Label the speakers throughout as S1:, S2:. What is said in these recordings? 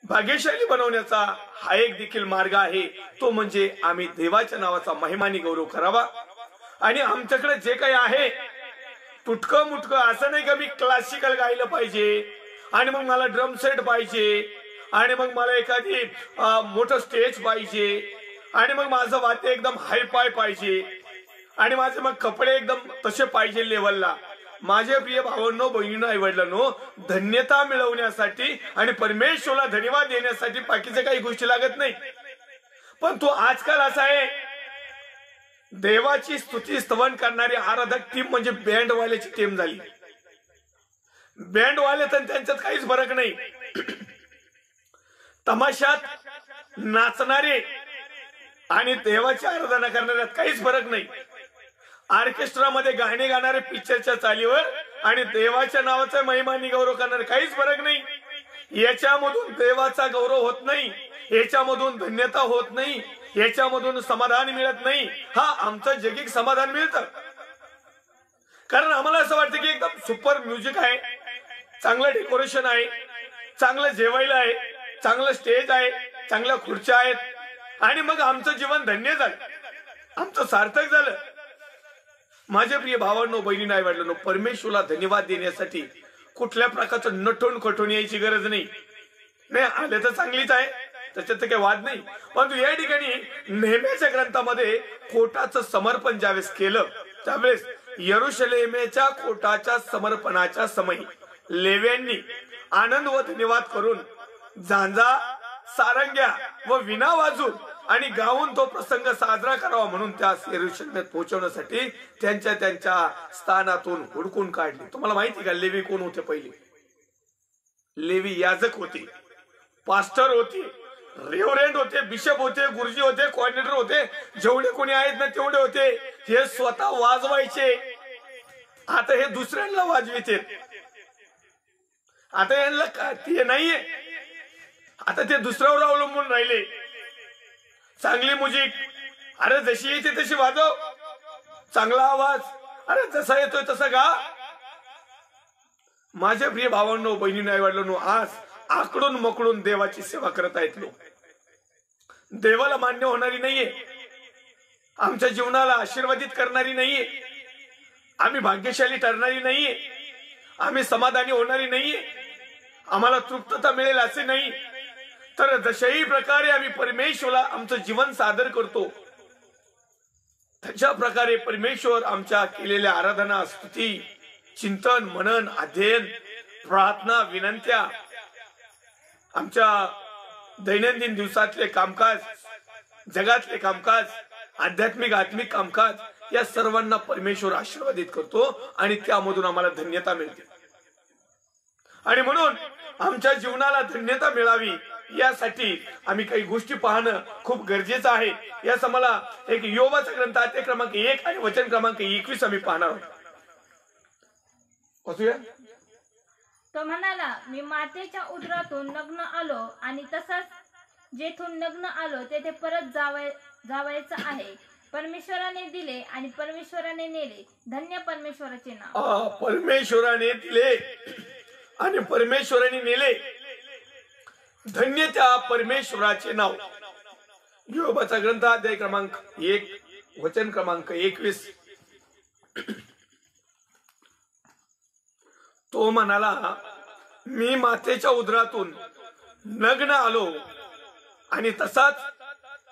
S1: भाग्यशाली बनवण्याचा हा एक देखील मार्ग आहे, तो म्हणजे आम्ही देवाच्या नावाचा महिमाने गौरव करावा। आणि आमच्याकडे जे काही आहे तुटकं मुटकं असं नाही का मी क्लासिकल गायलं पाहिजे आणि मग मला ड्रम सेट पाहिजे आणि मग मला एखादी मोठं स्टेज पाहिजे आणि मग माझं वाद्य एकदम हाय पाय पाहिजे आणि माझे मग कपडे एकदम तसे पाहिजे लेवलला। माझे प्रिय भावांनो बहिणींनो आई वडिलांनो, धन्यता मिळवण्यासाठी आणि परमेश्वराला धन्यवाद देण्यासाठी बाकीच्या काही गोष्टी लागत नाही। पण तो आजकाल असा आहे, देवाची स्तुती स्तवन करणारी आराधक टीम म्हणजे बँडवाल्याची टीम झाली। बँडवाले तर त्यांच्यात काहीच फरक नाही, तमाशात नाचणारे आणि देवाची आराधना करणाऱ्यात काहीच फरक नाही। ऑर्केस्ट्रामध्ये गाणे गाणारे पिक्चरच्या चालीवर आणि देवाच्या नावाचा महिमानी गौरव करणारे काहीच फरक नाही। याच्यामधून देवाचा गौरव होत नाही, याच्यामधून धन्यता होत नाही, याच्यामधून समाधान मिळत नाही। हा आमचं जगिक समाधान मिळतं, कारण आम्हाला असं वाटतं की एकदम सुपर म्युझिक आहे, चांगलं डेकोरेशन आहे, चांगलं जेवायला आहे, चांगलं स्टेज आहे, चांगल्या खुर्च्या आहेत आणि मग आमचं जीवन धन्य झालं, आमचं सार्थक झालं। माझे प्रिय भावांनो बहिणींनो आई वडिलांनो, परमेश्वराला धन्यवाद देण्यासाठी कुठल्या प्रकारचं नटून खटून यायची गरज नाही। नाही आले तर चांगलीच आहे, त्याच्यात काही वाद नाही, परंतु या ठिकाणी नेहमीच्या ग्रंथामध्ये कोटाचं समर्पण ज्यावेळेस केलं त्यावेळेस यरुशलेमेच्या कोटाच्या समर्पणाच्या समयी लेव्यांनी आनंद व धन्यवाद करून झांजा सारंग्या व विना वाजून आणि गाऊन तो प्रसंग साजरा करावा म्हणून त्या यरुशलेमेत पोहोचवण्यासाठी त्यांच्या त्यांच्या स्थानातून हुडकून काढले। तुम्हाला माहिती का लेवी कोण होते? पहिले लेवी याजक होते, पास्टर होते, रेव्हरेंड होते, बिशप होते, गुरुजी होते, कोऑर्डिनेटर होते, जेवढे कोणी आहेत ना तेवढे होते। हे स्वतः वाजवायचे, आता हे दुसऱ्यांना वाजविते। आता यांना ते नाहीये, आता ते दुसऱ्यावर अवलंबून राहिले। चांगली म्युझिक, अरे जशी येते तशी वाजव, चांगला आवाज, अरे जसा येतोय तसा गा। माझ्या प्रिय भावांनो बहिणींनो आई वडिलांनो, आज आकडून मकडून देवाची सेवा करत आहेत लोक। देवाला मान्य होणारी नाहीये, आमच्या जीवनाला आशीर्वादित करणारी नाहीये, आम्ही भाग्यशाली ठरणारी नाहीये, आम्ही समाधानी होणारी नाहीये, आम्हाला तृप्तता मिळेल असे नाही। तर जशाही प्रकारे आम्ही परमेश्वराला आमचं जीवन सादर करतो तशा प्रकारे परमेश्वर आमच्या केलेल्या आराधना, स्तुती, चिंतन, मनन, अध्ययन, प्रार्थना, विनंत्या, आमच्या दैनंदिन दिवसातले कामकाज, जगातले कामकाज, आध्यात्मिक कामकाज या सर्वांना परमेश्वर आशीर्वादित करतो आणि त्यामधून आम्हाला धन्यता मिळते। आणि म्हणून आमच्या जीवनाला धन्यता मिळावी यासाठी आम्ही काही गोष्टी पाहणं खूप गरजेचं आहे। याचा मला एक योबाचा ग्रंथ अध्याय क्रमांक 1 आणि वचन क्रमांक 21 आम्ही पाहणार आहोत। वाचूया।
S2: तो म्हणाला, मी मातेच्या उदरातून नग्न आलो आणि तसाच जेथून नग्न आलो तेथे परत जावायचं आहे। परमेश्वराने दिले आणि परमेश्वराने नेले, धन्य परमेश्वराचे नाव।
S1: परमेश्वराने दिले आणि परमेश्वराने नेले, धन्य त्या परमेश्वराचे नाव। योबाचा ग्रंथ अध्याय क्रमांक 1 वचन क्रमांक 21। तो म्हणाला, मी मातेच्या उदरातून नग्न आलो आणि तसाच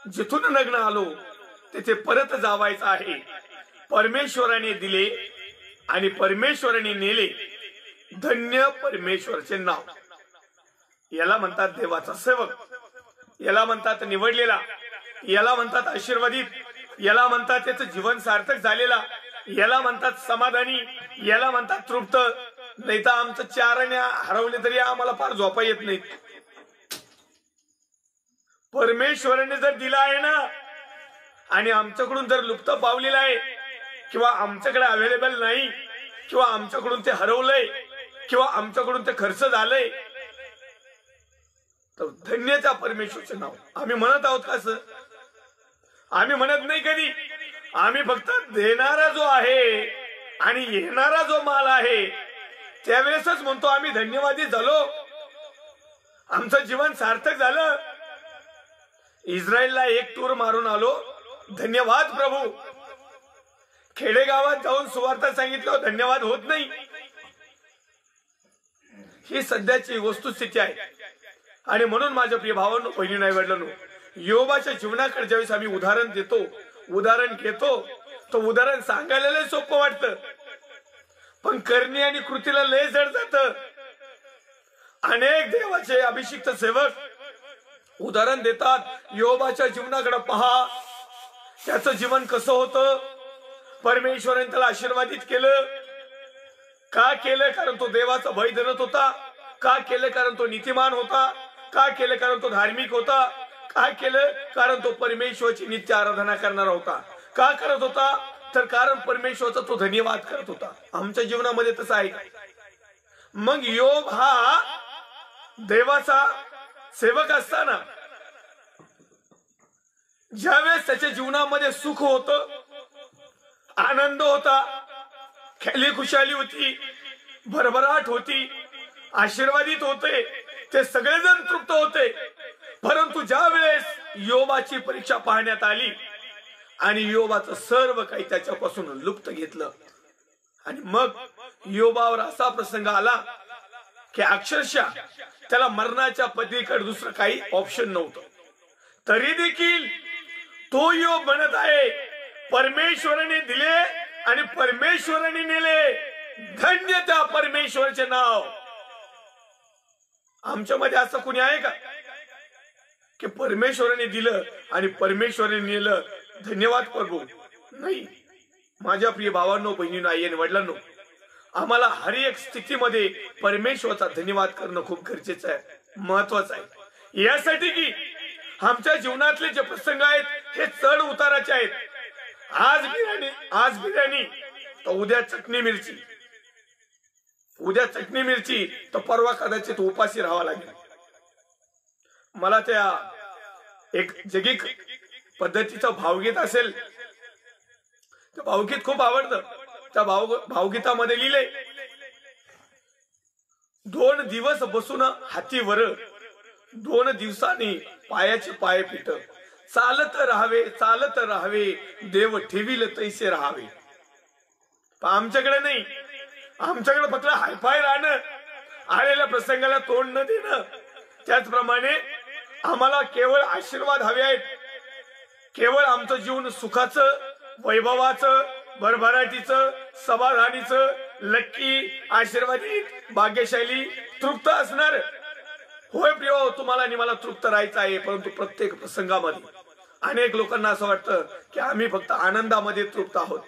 S1: जिथून नग्न आलो तेथे परत जावायचं आहे। परमेश्वराने दिले आणि परमेश्वराने नेले, धन्य परमेश्वराचे नाव। याला म्हणतात देवाचा सेवक, याला म्हणतात निवडलेला, याला म्हणतात आशीर्वादित, याला म्हणतात त्याचं जीवन सार्थक झालेला, याला म्हणतात समाधानी, याला म्हणतात तृप्त। नाही तर आमचं चारणे हरवले तरी आम्हाला फार झोपा येत नाही। परमेश्वराने जर दिला आहे ना आणि आमच्याकडून जर लुप्त पावलेला आहे किंवा आमच्याकडे अवेलेबल नाही किंवा आमच्याकडून ते हरवलंय किंवा आमच्याकडून ते खर्च झालंय, तर धन्य त्या परमेश्वराचे नाव। आम्ही म्हणत आहोत का सर? आम्ही म्हणत नाही कधी, आम्ही फक्त देणारा जो आहे आणि येणारा जो माल आहे त्यावेळेसच म्हणतो आम्ही धन्यवादी झालो। आमचं जीवन सार्थक झालं. इस्रायलला एक टूर मारून आलो, धन्यवाद प्रभू. खेडेगावात जाऊन सुवार्थ सांगितलं, धन्यवाद होत नाही. ही सध्याची वस्तुस्थिती आहे. आणि म्हणून माझ्या प्रिय भावांनो, बहिणी आई वडिलांनो, योबाच्या जीवनाकडे ज्यावेळेस आम्ही उदाहरण देतो, उदाहरण घेतो, तो उदाहरण सांगायला लय सोपं वाटतं, पण करणी आणि कृतीला लय जड जातं. अनेक देवाचे अभिषिक्त सेवक उदाहरण देतात. योबाच्या जीवनाकडे पहा, त्याचं जीवन कसं होतं. परमेश्वराने त्याला आशीर्वादित केलं. का केलं? कारण तो देवाचा भय धरत होता. का केलं? कारण तो नीतिमान होता. का केलं? कारण तो धार्मिक होता. का केलं? कारण तो परमेश्वराची नित्य आराधना करणारा होता. का करत होता? तर कारण परमेश्वराचा तो धन्यवाद करत होता. आमच्या जीवनामध्ये तसं आहे. मग योब हा देवाचा सेवक असताना ज्यावेळेस त्याच्या जीवनामध्ये सुख होतं, आनंद होता, खेळी खुशाली होती, भरभराट होती, आशीर्वादित होते, ते सगळेजण तृप्त होते. परंतु ज्या वेळेस योबाची परीक्षा पाहण्यात आली आणि योबाचं सर्व काही त्याच्यापासून लुप्त घेतलं, आणि मग योबावर असा प्रसंग आला की अक्षरशः त्याला मरणाच्या पलीकडे दुसरं काही ऑप्शन नव्हतं. तरी देखील तो योब म्हणत आहे, परमेश्वराने दिले आणि परमेश्वराने नेले, धन्य त्या परमेश्वराचे नाव. आमच्यामध्ये असं कुणी आहे का की परमेश्वराने दिलं आणि परमेश्वराने नेलं, धन्यवाद प्रभू? नाही. माझ्या प्रिय भावांनो, बहिणींनो, आई आणि वडिलांनो, आम्हाला हर एक स्थितीमध्ये परमेश्वराचा धन्यवाद करणं खूप गरजेचं आहे, महत्वाचं आहे. यासाठी की आमच्या जीवनातले जे प्रसंग आहेत हे चढ उताराचे आहेत. आज बिर्याणी तर उद्या चटणी मिरची, उद्या चटणी मिरची तर परवा कदाचित उपाशी राहावं लागेल. मला त्या एक जगिक पद्धतीचं भावगीत असेल, त्या भावगीत खूप आवडतं. त्या भावगीतामध्ये लिहिले, 2 दिवस बसून हातीवर, 2 दिवसांनी पायाचे पाय पिठ, चालत राहावे, देव ठेवील तैसे राहावे. आमच्याकडे नाही. आमच्याकडे फक्त हायफाय राहणं, आलेल्या प्रसंगाला तोंड न देणं. त्याचप्रमाणे आम्हाला केवळ आशीर्वाद हवे आहेत. केवळ आमचं जीवन सुखाचं, वैभवाचं, भरभराटीचं, समाधानीचं, लक्की, आशीर्वादित, भाग्यशाली, तृप्त असणार. होय प्रिय, तुम्हाला आणि मला तृप्त राहायचं आहे. परंतु प्रत्येक प्रसंगामध्ये अनेक लोकांना असं वाटतं की आम्ही फक्त आनंदामध्ये तृप्त आहोत.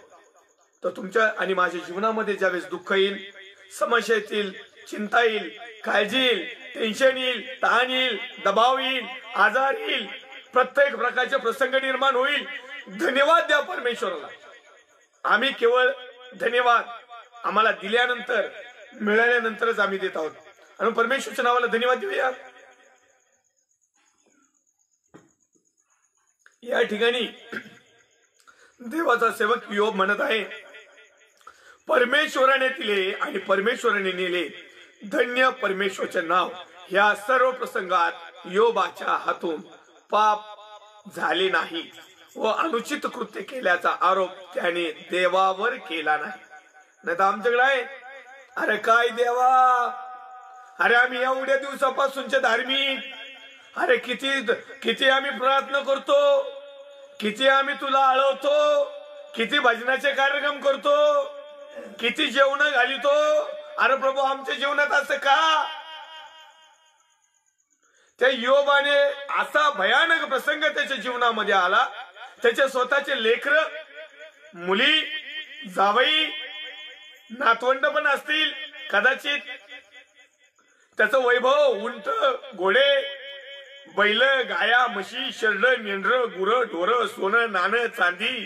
S1: तर तुमच्या आणि माझ्या जीवनामध्ये ज्यावेळेस दुःख येईल, समस्या येतील, चिंता येईल, काळजी येईल, टेन्शन येईल, ताण येईल, दबाव येईल, आजार येईल, प्रत्येक प्रकारचे प्रसंग निर्माण होईल, धन्यवाद द्या परमेश्वराला. आम्ही केवळ धन्यवाद आम्हाला दिल्यानंतर, मिळाल्यानंतरच आम्ही देत आहोत. आणि परमेश्वरच्या नावाला धन्यवाद देऊया. या ठिकाणी देवाचा सेवक योब म्हणत आहे, परमेश्वराने दिले आणि परमेश्वराने नेले, धन्य परमेश्वरचे नाव. या सर्व प्रसंगात योबाच्या हातून पाप झाले नाही व अनुचित कृत्य केल्याचा आरोप त्याने देवावर केला नाही. नाही तर आमच्याकडे आहे, अरे काय देवा, अरे आम्ही एवढ्या दिवसापासूनचे धार्मिक, अरे किती आम्ही प्रार्थना करतो, किती आम्ही तुला आळवतो, किती भजनाचे कार्यक्रम करतो, किती जेवण घालितो. अरे प्रभू, आमच्या जीवनात असं का? त्या योबाने असा भयानक प्रसंग त्याच्या जीवनामध्ये आला. त्याचे स्वतःचे लेकर, मुली, जावई, नातवंड पण असतील कदाचित. त्याचं वैभव, उंट, घोडे, बैल, गाया, म्हशी, शेरड, मेंढर, गुरं, ढोरं, सोनं, नाणं, चांदी,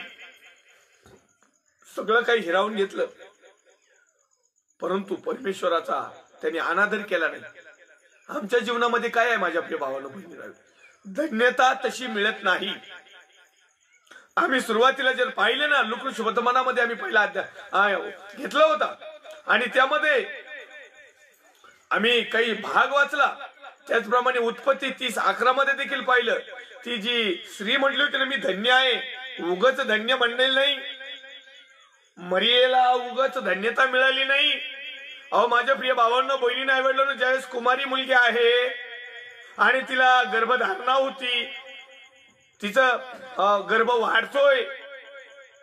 S1: सगळं काही हिरावून घेतलं. परंतु परमेश्वराचा त्यांनी अनादर केला नाही. आमच्या जीवनामध्ये काय आहे माझ्या प्रिय भावाला बहिणीला? धन्यता तशी मिळत नाही. आम्ही सुरुवातीला जर पाहिले ना, लुकृष वर्तमानामध्ये आम्ही पहिला घेतला होता आणि त्यामध्ये आम्ही काही भाग वाचला. त्याचप्रमाणे उत्पत्ती 30:11 मध्ये देखील पाहिलं, ती जी स्त्री म्हटली होती ना मी धन्य आहे, उगच धन्य म्हणलेलं नाही, मरियेला उगच धन्यता मिळाली नाही. अहो माझ्या प्रिय भावांनो बहिणीने आवडलं, ज्यावेळेस कुमारी मुलगी आहे आणि तिला गर्भधारणा होती, तिचं गर्भ वाढतोय,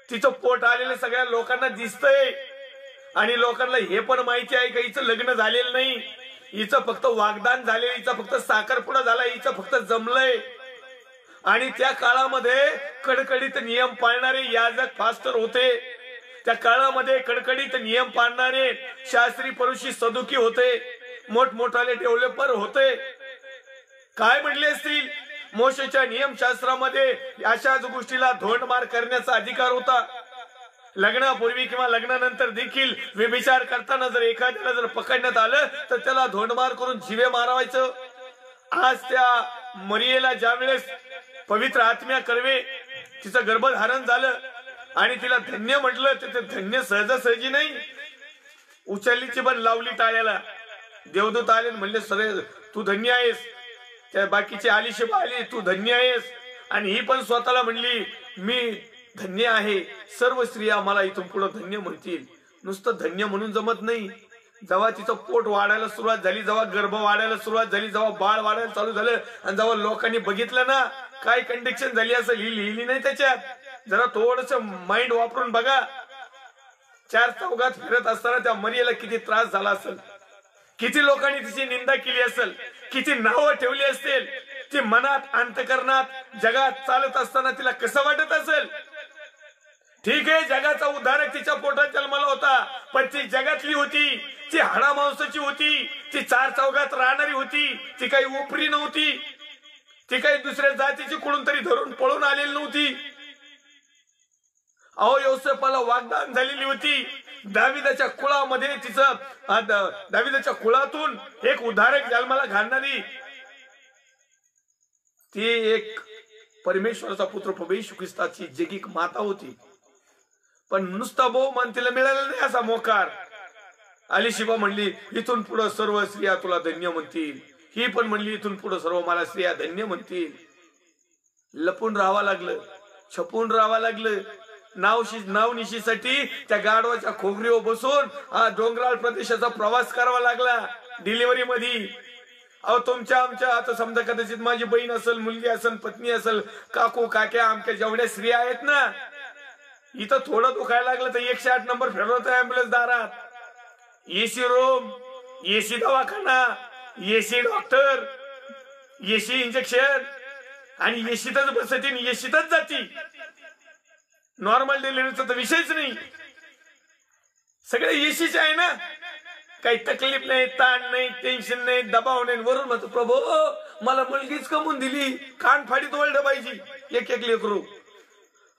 S1: तिचं पोट आलेलं सगळ्या लोकांना दिसतंय आणि लोकांना हे पण माहिती आहे की हिचं लग्न झालेलं नाही, हिचं फक्त वागदान झाले, हिचा फक्त साखरपुडा झाला, हिचं फक्त जमलंय. आणि त्या काळामध्ये कडकडीत नियम पाळणारे याजक फास्टर होते, त्या काळामध्ये कडकडीत नियम पाळणारे शास्त्री परुषी सदुकी होते, मोठमोठाले डेव्हलपर होते. काय म्हटले असतील, मोशेच्या नियमशास्त्रामध्ये अशाच गोष्टीला धोंडमार करण्याचा अधिकार होता. लग्नापूर्वी किंवा लग्नानंतर देखील व्यभिचार करताना जर एखाद्याला जर पकडण्यात आलं तर त्याला धोंडमार करून जीवे मारावायचं. आज त्या मरियेला ज्या वेळेस पवित्र आत्म्या कर्वे तिचं गर्भधारण झालं आणि तिला धन्य म्हटलं, तर धन्य सहजासहजी नाही, उचललीची पण लावली टाळ्याला. देवदूत आले म्हणले सगळे तू धन्य आहेस, त्या बाकीची आली शिबा आली तू धन्य आहेस, आणि ही पण स्वतःला म्हणली मी धन्य आहे, सर्व स्त्रिया मला इथून पुढे धन्य म्हणतील. नुसतं धन्य म्हणून जमत नाही. जेव्हा तिचं पोट वाढायला सुरुवात झाली, जेव्हा गर्भ वाढायला सुरुवात झाली, जेव्हा बाळ वाढायला चालू झालं आणि जेव्हा लोकांनी बघितलं ना काय कंडिक्शन झाली असं लिहिली नाही त्याच्यात, जरा थोडस माइंड वापरून बघा. चार चौघात फिरत असताना त्या मरियेला किती त्रास झाला असेल, किती लोकांनी तिची निंदा केली असेल, किती नावं ठेवली असतील, ती मनात अंतकरणात जगात चालत असताना तिला कसं वाटत असेल. ठीक आहे जगाचा उद्धारक तिच्या पोटात जन्माला होता, पण ती जगातली होती, ती हाडा मांसाची होती, ती चार चौघात राहणारी होती, ती काही उपरी नव्हती, ती काही दुसऱ्या जातीची कुठून तरी धरून पळून आलेली नव्हती. अहो योसेफाला वाग्दान झालेली होती, दाविदाच्या कुळामध्ये तिचं दाविदाच्या कुळातून एक उद्धारक जन्माला घालणारी ती एक परमेश्वराचा पुत्र प्रभू येशू ख्रिस्ताची जगिक माता होती. पण नुसता बहुमान तिला मिळाला नाही असा मोकार. अलिशिबा म्हणली इथून पुढे सर्व स्त्रिया तुला धन्य म्हणतील, ही पण म्हणली इथून पुढे सर्व मला स्त्रिया धन्य म्हणतील. लपून राहावं लागलं, छपून राहावं लागलं. नावनिशीसाठी त्या गाढवाच्या खोगरीवर बसून हा डोंगराळ प्रदेशाचा प्रवास करावा लागला डिलिव्हरी मध्ये. अहो तुमच्या आमच्या आता समजा कदाचित माझी बहीण असेल, मुलगी असेल, पत्नी असेल, काकू काक्या आमच्या जेवढ्या स्त्रिया आहेत ना, इथं थोडं दुखायला लागलं तर 108 नंबर फिरवतो ऍम्ब्युलन्स दारात. एसी रूम, एसी दवाखाना, एसी डॉक्टर, एसी इंजेक्शन, आणि एसीतच बसती आणि एसीतच जाती. नॉर्मल डिलिव्हरीचा तर विषयच नाही, सगळे एसीचे आहे ना, काही तकलीफ नाही, ताण नाही, टेन्शन नाही, दबाव नाही. वरून म्हणतो प्रभू मला मुलगीच कमवून दिली, कान फाडीत ओळलं पाहिजे एक एक लेकरू.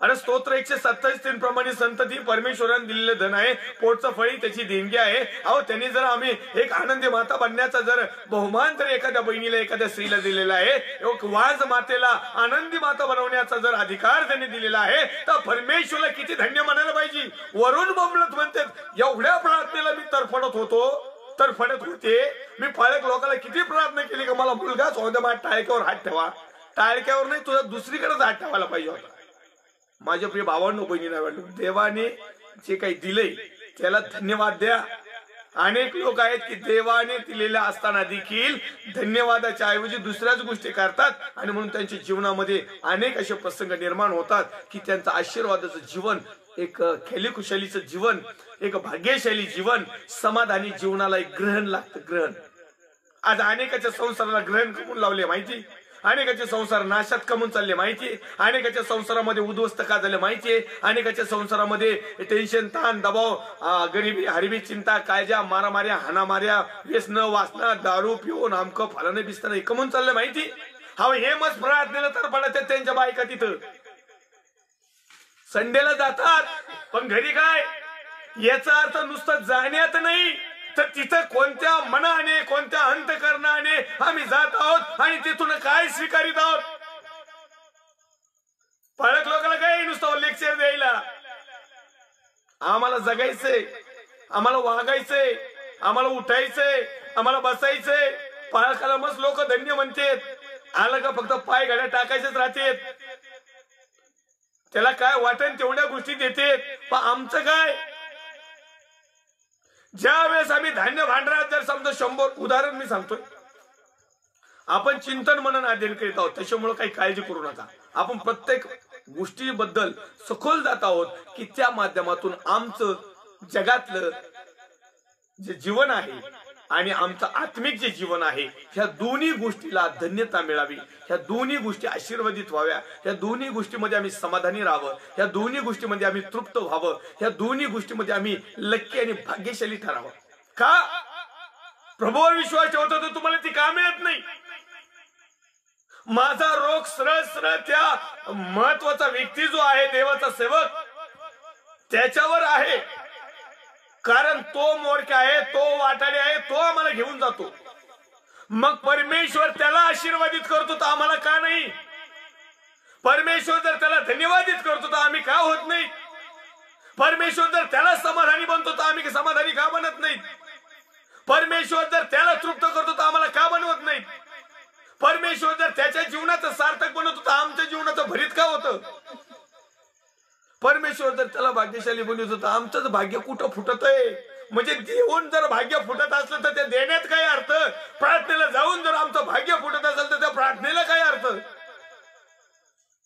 S1: आणि स्तोत्र 127:3 प्रमाणे संतती परमेश्वराने दिलेले धन आहे, पोटचं फळी त्याची देणगी आहे. अहो त्यांनी जर आम्ही एक आनंदी माता बनण्याचा जर बहुमान जर एखाद्या बहिणीला एखाद्या स्त्रीला दिलेला आहे, एक वाज मातेला आनंदी माता बनवण्याचा जर अधिकार त्यांनी दिलेला आहे, तर परमेश्वरला किती धन्य म्हणायला पाहिजे. वरून बोंबलत म्हणतात एवढ्या प्रार्थनेला मी तरफडत होते, मी फाळक लोकांना किती प्रार्थना केली की मला मुलगाच होऊ दे, माझ्या टाळक्यावर हात ठेवा. टाळक्यावर नाही, तुझा दुसरीकडेच हात ठेवायला पाहिजे होता. माझ्या प्रिय भावांनो बहिणींनो, देवाने जे काही दिले त्याला धन्यवाद द्या. अनेक लोक आहेत की देवाने दिलेल्या असताना देखील धन्यवादाच्या ऐवजी दुसऱ्याच गोष्टी करतात, आणि म्हणून त्यांच्या जीवनामध्ये अनेक असे प्रसंग निर्माण होतात की त्यांचं आशीर्वादाचं जीवन, एक खेलीकुशालीचं जीवन, एक भाग्यशाली जीवन, समाधानी जीवनाला एक ग्रहण लागतं. ग्रहण आज अनेकाच्या संसाराला ग्रहण कमवून लावले माहिती, अनेकाचे संसार नाशात कमून चालले माहितीये, अनेकाच्या संसारामध्ये उद्ध्वस्त का झाले माहितीये, अनेकाच्या संसारामध्ये टेन्शन, ताण, दबाव, गरिबी, हरिबी, चिंता, काळजा, मारामाऱ्या, हाणामाऱ्या, व्यसन, वासना, दारू पिऊन आमकं फलानं बिस्ताना कमून चाललं माहिती. हा हे मस्त प्रार्थनेला तर पडत त्यांच्या बायका तिथं संडेला जातात, पण घरी काय, याचा अर्थ नुसतं जाण्यात नाही तर तिथं कोणत्या मनाने, कोणत्या अंतकरणाने आम्ही जात आहोत आणि तिथून काय स्वीकारित आहोत. पाळक लोकांना काय नुसतं लेक्चर द्यायला, आम्हाला जगायचंय, आम्हाला वागायचंय, आम्हाला उठायचंय, आम्हाला बसायचंय, पाळकाला मस्त लोक धन्य म्हणतात, आलं का फक्त पाय घड्या टाकायचेच राहतेत, त्याला काय वाटेल तेवढ्या गोष्टी देते. पण आमचं काय, ज्या वेळेस आम्ही धान्य भांडारात जर समजा 100 उदाहरण मी सांगतोय, आपण चिंतन मनन अध्ययन करीत आहोत, त्याच्यामुळे काही काळजी करू नका. आपण प्रत्येक गोष्टीबद्दल सखोल जात आहोत की त्या माध्यमातून आमचं जगातलं जे जीवन आहे आणि आमचं आत्मिक जे जीवन आहे, ह्या दोन्ही गोष्टीला धन्यता मिळावी, ह्या दोन्ही गोष्टी आशीर्वादित व्हाव्या, ह्या दोन्ही गोष्टीमध्ये आम्ही समाधानी राहावं, ह्या दोन्ही गोष्टीमध्ये आम्ही तृप्त व्हावं, ह्या दोन्ही गोष्टीमध्ये आम्ही लक्की आणि भाग्यशाली ठरावं. का? प्रभूवर विश्वास ठेवतो तर तुम्हाला ती का मिळत नाही? माझा रोग सरळ सरळ त्या महत्वाचा व्यक्ती जो आहे, देवाचा सेवक, त्याच्यावर आहे. कारण तो मोरक्या आहे, तो वाटाडे आहे, तो आम्हाला घेऊन जातो. मग परमेश्वर त्याला आशीर्वादित करतो तर आम्हाला का नाही? परमेश्वर जर त्याला धन्यवादित करतो तर आम्ही का होत नाही? परमेश्वर जर त्याला समाधानी बनतो तर आम्ही समाधानी का बनत नाही? परमेश्वर जर त्याला तृप्त करतो तर आम्हाला का बनवत नाही? परमेश्वर जर त्याच्या जीवनाचं सार्थक बनवतो तर आमच्या जीवनाचं भरीत का होतं? परमेश्वर जर त्याला भाग्यशाली बनवतो तर आमचंच भाग्य कुठं फुटत आहे? म्हणजे देऊन जर भाग्य फुटत असलं तर ते देण्यात काय अर्थ? प्रार्थनेला जाऊन जर आमचं भाग्य फुटत असेल तर त्या प्रार्थनेला काय अर्थ?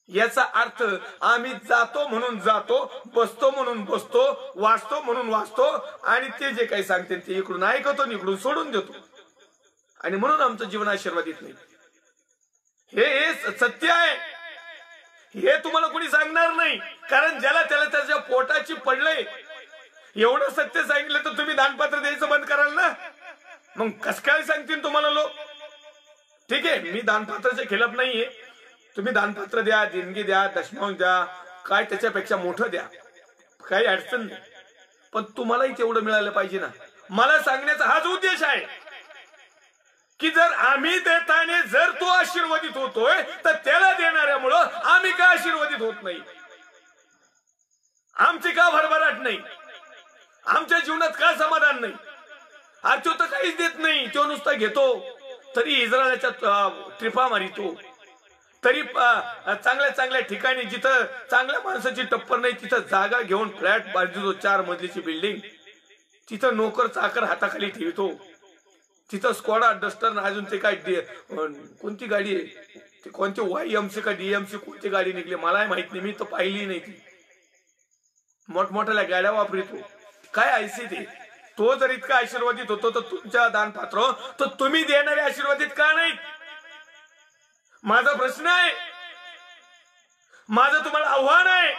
S1: याचा अर्थ आम्ही जातो म्हणून जातो, बसतो म्हणून बसतो, वाचतो म्हणून वाचतो, आणि ते जे काही सांगते ते इकडून ऐकतो आणि इकडून सोडून देतो, आणि म्हणून आमचं जीवन आशीर्वादित नाही. हे सत्य आहे. हे तुम्हाला कोणी सांगणार नाही, कारण ज्याला त्याला त्याच्या पोटाची पडलंय एवढं सत्य सांगितलं तर तुम्ही दानपात्र द्यायचं बंद कराल ना? मग कस काय सांगतील तुम्हाला लोक? ठीक आहे, मी दानपात्राच्या खिलाफ नाहीये. तुम्ही दानपात्र द्या, देणगी द्या, दशमांश द्या, काय त्याच्यापेक्षा मोठं द्या, काही अडचण नाही. पण तुम्हालाही तेवढं मिळालं पाहिजे ना. मला सांगण्याचा हाच उद्देश आहे की जर आम्ही देताने जर तो आशीर्वादित होतोय तर त्याला देणाऱ्यामुळं आम्ही का आशीर्वादित होत नाही? आमची का भरभराट नाही? आमच्या जीवनात का समाधान नाही? आज तो तर काहीच देत नाही, तो नुसता घेतो. तरी इस्रायलच्या ट्रिपा मारितो, तरी चांगल्या चांगल्या ठिकाणी जिथं चांगल्या माणसाची टप्पर नाही तिथं जागा घेऊन फ्लॅट बांधतो, 4 मजलीची बिल्डिंग, तिथं नोकर चाकर हाताखाली ठेवतो, तिथं स्कॉडा डस्टर अजून ते काय कोणती गाडी आहे, ते कोणती YMC का DMC कोणती गाडी निघली मला माहित नाही, मी तर पाहिली नाही. ती मोठमोठ्या गाड्या वापरतो. काय ऐसी ते? तो जर इतका आशीर्वादित होतो तर तुमच्या दानपात्र तर तुम्ही देणारे आशीर्वादित का नाहीत? माझा प्रश्न आहे, माझं तुम्हाला आव्हान आहे.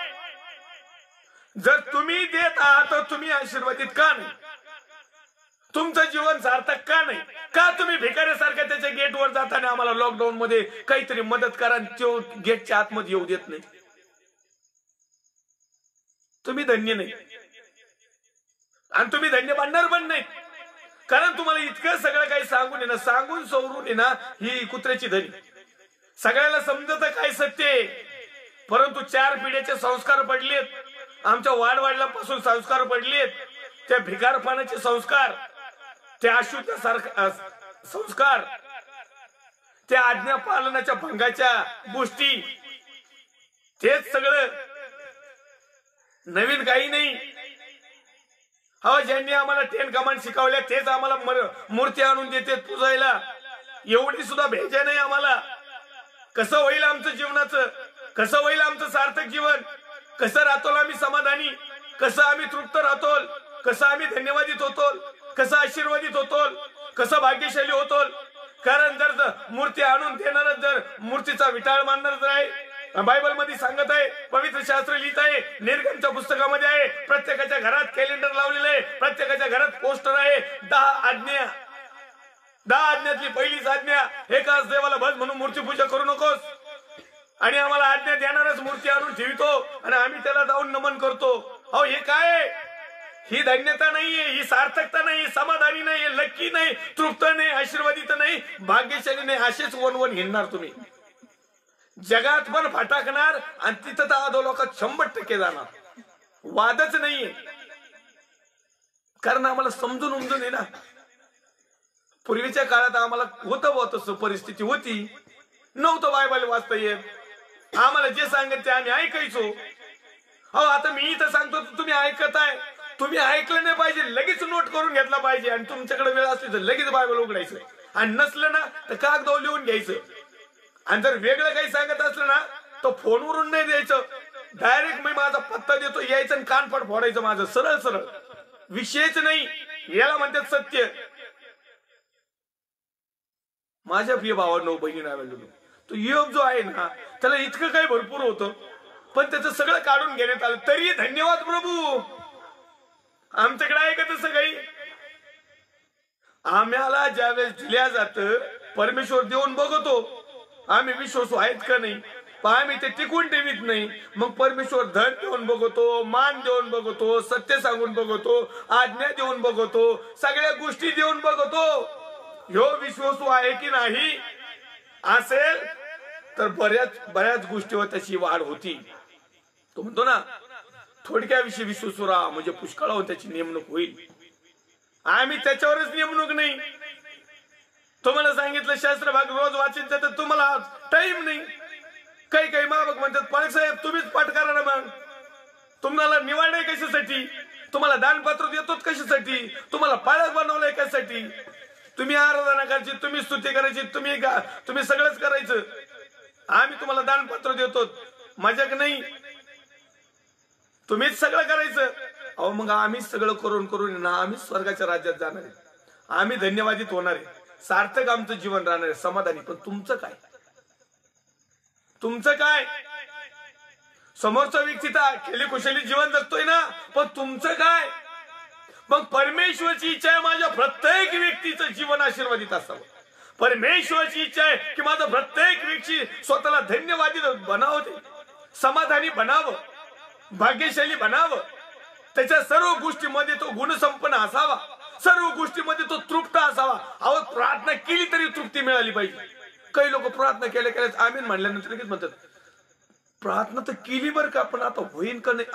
S1: जर तुम्ही देत आहात तर तुम्ही आशीर्वादित का नाही? तुमचं जीवन सार्थक का नाही? का तुम्ही भिकाऱ्यासारख्या त्याच्या गेटवर जाताना आम्हाला लॉकडाऊन मध्ये काहीतरी मदत करा, तो गेटच्या आतमध्ये येऊ देत नाही? तुम्ही धन्य नाही आणि तुम्ही धन्य बनणार पण नाही, कारण तुम्हाला इतकं सगळं काही सांगून येणं, सांगून सवरून येणं ही कुत्र्याची धनी. सगळ्याला समजत काय सत्य, परंतु 4 पिढ्याचे संस्कार पडलेत, आमच्या वाडवडिलांपासून संस्कार पडलेत, त्या भिकारपणाचे संस्कार, त्या अशुद्ध संस्कार, त्या आज्ञा पालनाच्या भंगाच्या गोष्टी, तेच सगळं, नवीन काही नाही. हो, ज्यांनी आम्हाला 10 कमांड शिकवल्या तेच आम्हाला मूर्ती आणून देते पूजायला, एवढी सुद्धा भेजा नाही आम्हाला. कसं होईल आमचं जीवनाचं? कसं होईल आमचं सार्थक जीवन? कसं राहतो आम्ही समाधानी? कसं आम्ही तृप्त राहतो? कसं आम्ही धन्यवादित होतो? कसं आशीर्वादित होतो? कसं भाग्यशाली होतो? कारण जर मूर्ती आणून देणार, जर मूर्तीचा विटाळ मानणार आहे, बायबल मध्ये सांगत आहे, पवित्र शास्त्र लिहित आहे, निर्गमच्या पुस्तकामध्ये आहे, प्रत्येकाच्या घरात कॅलेंडर लावलेलं आहे, प्रत्येकाच्या घरात पोस्टर आहे, 10 आज्ञा. 10 आज्ञातली पहिलीच आज्ञा, एकाच देवाला भज म्हणून मूर्ती पूजा करू नकोस. आणि आम्हाला आज्ञा देणारच मूर्ती आणून ठेवतो आणि आम्ही त्याला जाऊन नमन करतो. अहो, हे काय? ही धन्यता नाहीये, ही सार्थकता नाही, समाधानी नाही, लक्की नाही, तृप्त नाही, आशीर्वादित नाही, भाग्यशाली नाही. असेच वन हिंडणार तुम्ही, जगात पण फटाकणार आणि तिथं तर अधोलोकात 100% जाणार. वादच नाहीये, कारण आम्हाला समजून उमजून आहे ना. पूर्वीच्या काळात आम्हाला होतं बुवा तसं परिस्थिती होती, नव्हतं बायबल वाचता येत, आम्हाला जे सांगत ते आम्ही ऐकायचो. अहो आता मी इथं सांगतो तुम्ही ऐकताय, तुम्ही ऐकलं नाही पाहिजे, लगेच नोट करून घेतला पाहिजे. आणि तुमच्याकडे वेळ असली तर लगेच बायबल उघडायचं, आणि नसलं ना तर कागदावर लिहून घ्यायचं. आणि जर वेगळं काही सांगत असलं ना तर फोनवरून नाही द्यायचं, डायरेक्ट मी माझा पत्ता देतो, यायचं आणि कानफाट फोडायचं माझं, सरळ सरळ, विषयच नाही. याला म्हणतात सत्य. माझ्या प्रिय भावांनो बहिणींनो, तो योग जो आहे ना त्याला इतकं काही भरपूर होतं, पण त्याचं सगळं काढून घेण्यात आलं. तरी धन्यवाद प्रभू, आमच्याकडे आहे का तसं काही? आम्हाला ज्यावेळेस दिल्या जात परमेश्वर देऊन बघतो, आम्ही विश्वासू आहेत का नाही, पण आम्ही ते टिकून ठेवीत नाही. मग परमेश्वर धन देऊन बघतो, मान देऊन बघतो, सत्य सांगून बघतो, आज्ञा देऊन बघतो, सगळ्या गोष्टी देऊन बघतो. ह्यो विश्वासू आहे की नाही असेल तर बऱ्याच गोष्टीवर त्याची वाढ होती. तो म्हणतो ना थोडक्याविषयी विश्वासू राहा म्हणजे पुष्कळावर त्याची नेमणूक होईल. आम्ही त्याच्यावरच नेमणूक नाही. तुम्हाला सांगितलं शास्त्र भाग रोज वाचायचं तर तुम्हाला टाइम नाही. काही माबक म्हणतात पालक साहेब तुम्हीच पाठ करा ना, मग तुम्हाला निवडलंय कशासाठी, तुम्हाला दानपत्र देतोच कशासाठी, तुम्हाला पाळक बनवलंय कशासाठी, तुम्ही आराधना करायची, तुम्ही स्तुती करायची, तुम्ही सगळंच करायचं, आम्ही तुम्हाला दानपत्र देतो, मजाक नाही, तुम्हीच सगळं करायचं. अहो मग आम्ही सगळं करून ना आम्ही स्वर्गाच्या राज्यात जाणार आहे, आम्ही धन्यवादित होणार आहे, सार्थक आमचं जीवन राहणार आहे, समाधानी. पण तुमचं काय? तुमचं काय? समोरचा व्यक्ती तर खेळी खुशाली जीवन जगतोय ना, पण तुमचं काय? मग परमेश्वरची इच्छा आहे माझ्या प्रत्येक व्यक्तीचं जीवन आशीर्वादित असावं. परमेश्वरची इच्छा आहे की माझं प्रत्येक व्यक्ती स्वतःला धन्यवादित बनावं, समाधानी बनावं, भाग्यशाली बनावं, त्याच्या सर्व गोष्टीमध्ये तो गुणसंपन्न असावा, सर्व गोष्टीमध्ये तो तृप्त असावा. अहो प्रार्थना केली तरी तृप्ती मिळाली पाहिजे. काही लोक प्रार्थना केल्या आमीन म्हणल्यानंतर लगेच म्हणतात प्रार्थना तर केली बरं का, पण आता होईन का नाही,